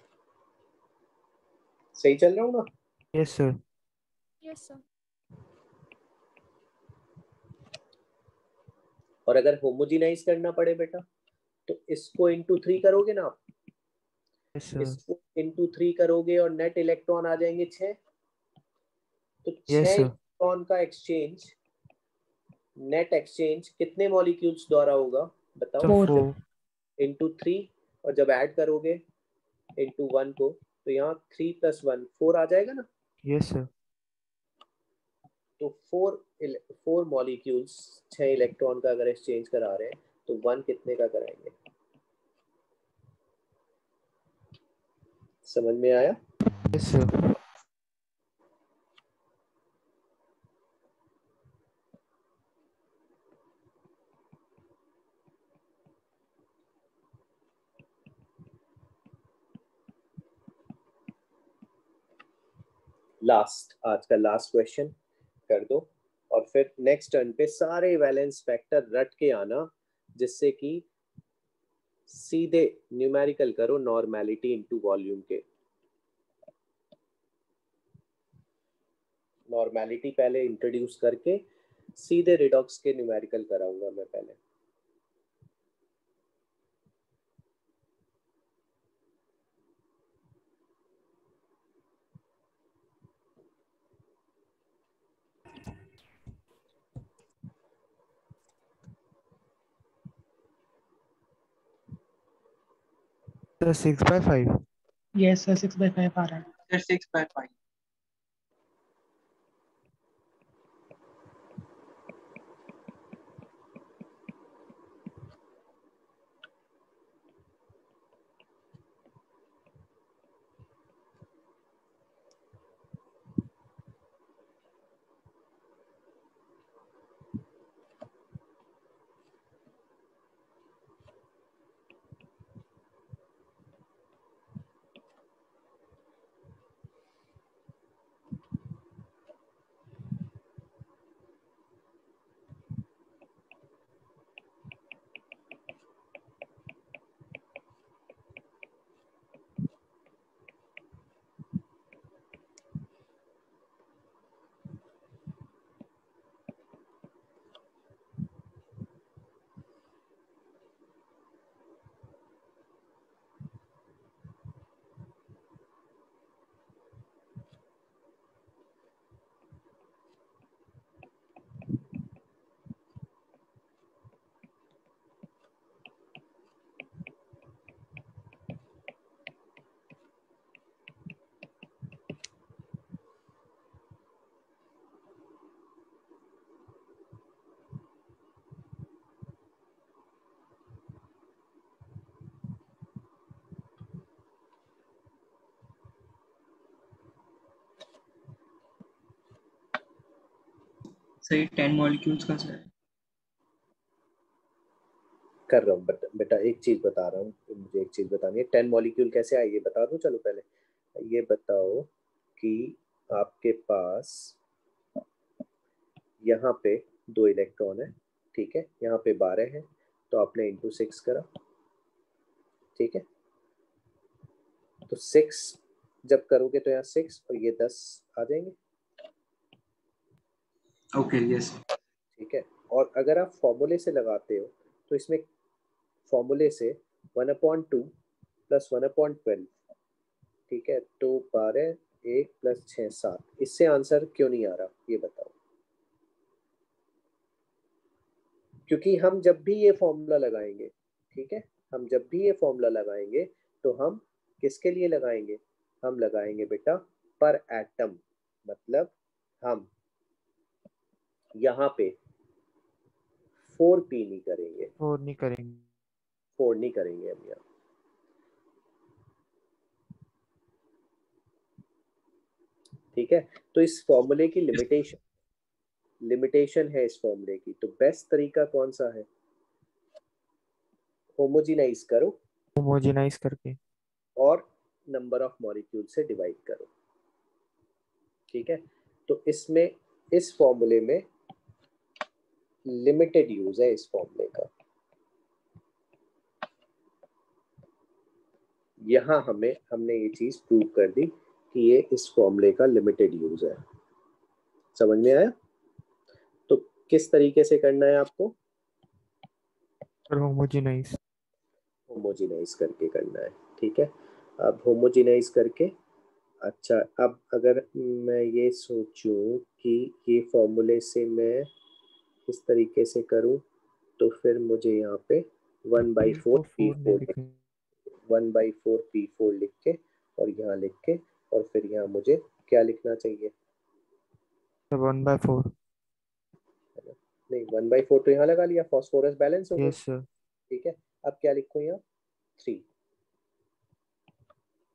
सही चल रहा हूँ ना? Yes sir. Yes, sir. और अगर होमोजेनाइज करना पड़े बेटा तो इसको इंटू 3 करोगे ना आप, यस सर। इसको इंटू 3 करोगे और नेट इलेक्ट्रॉन आ जाएंगे 6। तो 6 यस सर। इलेक्ट्रॉन का एक्सचेंज, नेट एक्सचेंज कितने मॉलिक्यूल्स द्वारा होगा बताओ? सर 4। इंटू 3, और जब ऐड करोगे इंटू 1 को, तो यहाँ 3 + 1 4 आ जाएगा ना। Yes sir. तो 4 मॉलिक्यूल्स 6 इलेक्ट्रॉन का अगर एक्सचेंज करा रहे हैं तो 1 कितने का कराएंगे? समझ में आया? Yes sir. लास्ट, आज का लास्ट क्वेश्चन कर दो और फिर नेक्स्ट टर्न पे सारे वैलेंस फैक्टर रट के आना, जिससे कि सीधे न्यूमेरिकल करो नॉर्मेलिटी इनटू वॉल्यूम के। नॉर्मेलिटी पहले इंट्रोड्यूस करके सीधे रिडॉक्स के न्यूमेरिकल कराऊंगा मैं पहले। सर 6/5। यस सर 6/5 आ रहा है। सर 6/5। सही 10 मॉलिक्यूल्स का सर। कर रहा हूँ बेटा, एक चीज बता रहा हूँ, मुझे एक चीज बतानी है। 10 मॉलिक्यूल कैसे आए ये बता दूं। चलो पहले ये बताओ कि आपके पास यहाँ पे 2 इलेक्ट्रॉन है, ठीक है, यहाँ पे 12 है, तो आपने इंटू 6 करा, ठीक है। तो 6 जब करोगे तो यहाँ 6 और ये 10 आ जाएंगे, ओके यस। ठीक है। और अगर आप फॉर्मूले से लगाते हो तो इसमें फॉर्मूले से 1/2 प्लस 1/12, ठीक है, तो 12 1 प्लस 6 7। इससे आंसर क्यों नहीं आ रहा ये बताओ। क्योंकि हम जब भी ये फॉर्मूला लगाएंगे, ठीक है, हम जब भी ये फॉर्मूला लगाएंगे तो हम किसके लिए लगाएंगे, हम लगाएंगे बेटा पर एटम। मतलब हम यहाँ पे 4p नहीं करेंगे, 4 नहीं करेंगे। 4 नहीं करेंगे हम यहाँ, ठीक है। तो इस फॉर्मूले की लिमिटेशन है इस फॉर्मूले की। तो बेस्ट तरीका कौन सा है, होमोजेनाइज करो होमोजेनाइज करके और नंबर ऑफ मॉलिक्यूल से डिवाइड करो, ठीक है। तो इसमें इस फॉर्मूले में लिमिटेड यूज है इस फॉर्मूले का। यहां हमने ये चीज प्रूव कर दी कि ये इस फॉर्मूले का लिमिटेड यूज है। समझ में आया। तो किस तरीके से करना है आपको, होमोजेनाइज करके करना है, ठीक है। अब होमोजेनाइज करके, अच्छा अब अगर मैं ये सोचूं कि ये फॉर्मूले से मैं इस तरीके से करूं तो फिर मुझे यहाँ पे 1/4 P4 लिख के और यहाँ लिख के और फिर यहाँ मुझे क्या लिखना चाहिए, 1/4। नहीं 1/4 तो यहाँ लगा लिया, फास्फोरस बैलेंस हो गया, यस सर। ठीक है। अब क्या लिखूं यहाँ 3,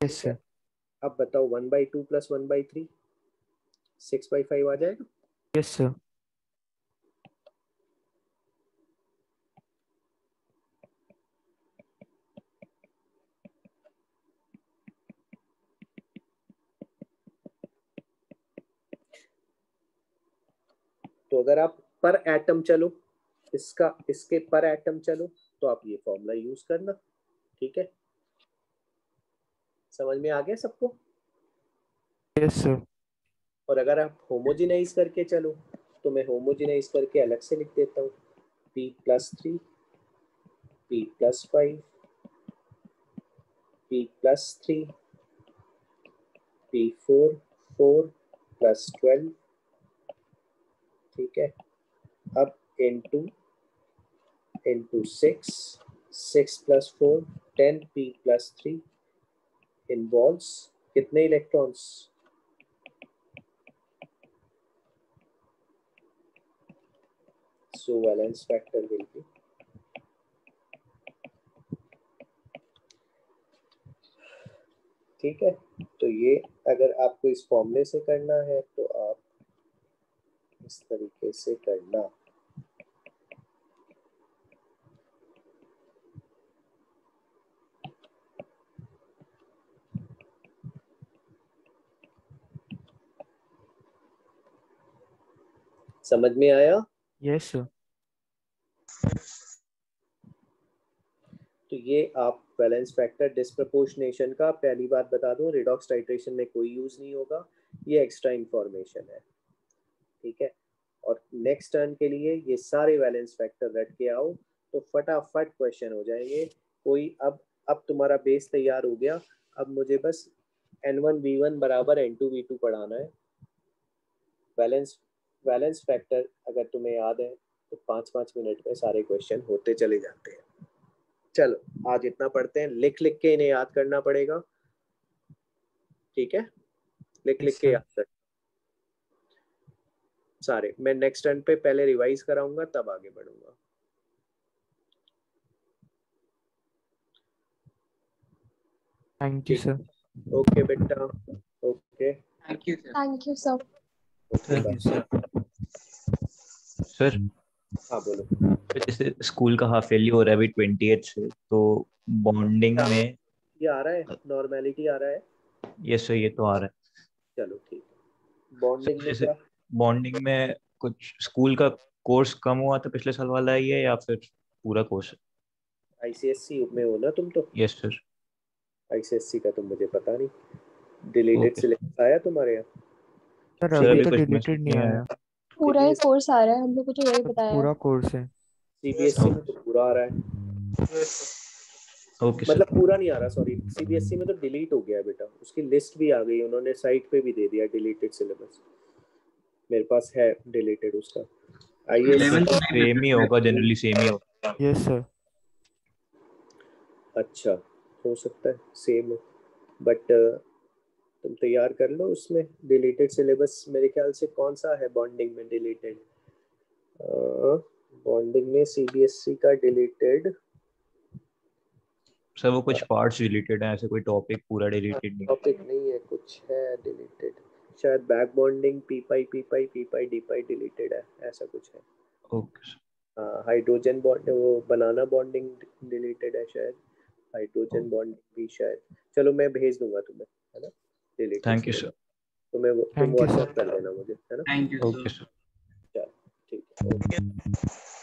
यस ठीक है। सर। अब बताओ 1/2 प्लस 1/3 6/5 आ जाएगा। Yes sir. तो अगर आप पर एटम चलो, इसके पर एटम चलो तो आप ये फॉर्मूला यूज करना, ठीक है। समझ में आ गया सबको। Yes sir. और अगर आप होमोजेनाइज करके चलो तो मैं होमोजेनाइज करके अलग से लिख देता हूँ, P+3 P+5 P+3 P4 4 + 12, ठीक है। अब इंटू 6 6 + 4 10 P+3 इन्वॉल्व्स कितने electrons, so valence factor will be ठीक है। तो ये अगर आपको इस फॉर्मूले से करना है तो आप इस तरीके से करना, समझ में आया। Yes sir. तो ये आप बैलेंस फैक्टर डिस्प्रपोर्शनेशन का, पहली बात बता दूं, रिडॉक्स टाइट्रेशन में कोई यूज नहीं होगा, ये एक्स्ट्रा इंफॉर्मेशन है, ठीक है। और नेक्स्ट टर्न के लिए ये सारे बैलेंस फैक्टर रट के आओ तो फटाफट क्वेश्चन हो जाएंगे। कोई अब तुम्हारा बेस तैयार हो गया, अब मुझे बस N1V1 = N2V2 पढ़ाना है। बैलेंस फैक्टर अगर तुम्हें याद है तो 5-5 मिनट में सारे क्वेश्चन होते चले जाते हैं। चलो आज इतना पढ़ते हैं, लिख लिख के इन्हें याद करना पड़ेगा, ठीक है। लिख लिख के याद कर सारे। मैं नेक्स्ट टर्न पे पहले रिवाइज कराऊंगा तब आगे बढ़ूंगा। Thank you sir. ओके बेटा, okay, thank you sir. Thank you, sir. Okay thank you bye. Sir. Sir हाँ बोलो। जैसे स्कूल का हाफ ईयरली हो रहा है अभी 28 से, तो बॉन्डिंग में ये आ रहा है, नॉर्मेलिटी आ रहा है। ये सर ये तो आ रहा है। चलो ठीक है। बॉन्डिंग सर में जैसे क्या? बॉन्डिंग में कुछ स्कूल का कोर्स कम हुआ था पिछले साल वाला ही है या फिर पूरा कोर्स? आईसीएससी में हो ना तुम तो? Yes sir. आईसीएससी का तो मुझे पता नहीं। डिलीटेड ओके सिलेबस आया तुम्हारे यहाँ? सर सर अभी अभी तो कुछ डिलीटेड मैसेज नहीं नहीं आया। आया। पूरा ही कोर्स आ रहा है, हम लोग को तो यही सर बताया है। पूरा कोर्स है। सीबीएसई में तो पूरा आ रहा है। ओके मतलब सर। पूरा नहीं आ रहा, सॉरी। सीबीएसई में तो डिलीट हो गया है बेटा, उसकी लिस्ट भी आ गई, उन्होंने साइट पे भी दे दिया डिलीटेड सिलेबस। मेरे पास है डिलीटेड उसका। आईएएस सेम ही होगा, जनरली सेम ही होगा। Yes sir. अच्छा, हो सकता है सेम हो, बट तुम तैयार कर लो उसमें डिलीटेड सिलेबस। मेरे ख्याल से कौन सा है बॉन्डिंग में डिलीटेड? बॉन्डिंग में सीबीएसई का डिलीटेड सर वो कुछ पार्ट्स डिलीटेड हैं, ऐसे कोई टॉपिक पूरा डिलीटेड नहीं। टॉपिक नहीं है, कुछ है डिलीटेड शायद। बैक बॉन्डिंग पी पाई डी पाई डिलीटेड है, ऐसा कुछ है। Okay sir. हाइड्रोजन बॉन्ड, वो बनाना बॉन्डिंग डिलीटेड है शायद। हाइड्रोजन बॉन्डिंग भी शायद। चलो मैं भेज दूंगा तुम्हें, है ना, deleted thank you syllabus. Sir. तुम थैंक यू सर। व्हाट्सएप कर देना मुझे, है ना? थैंक यू चलो सर। ठीक है, ओके।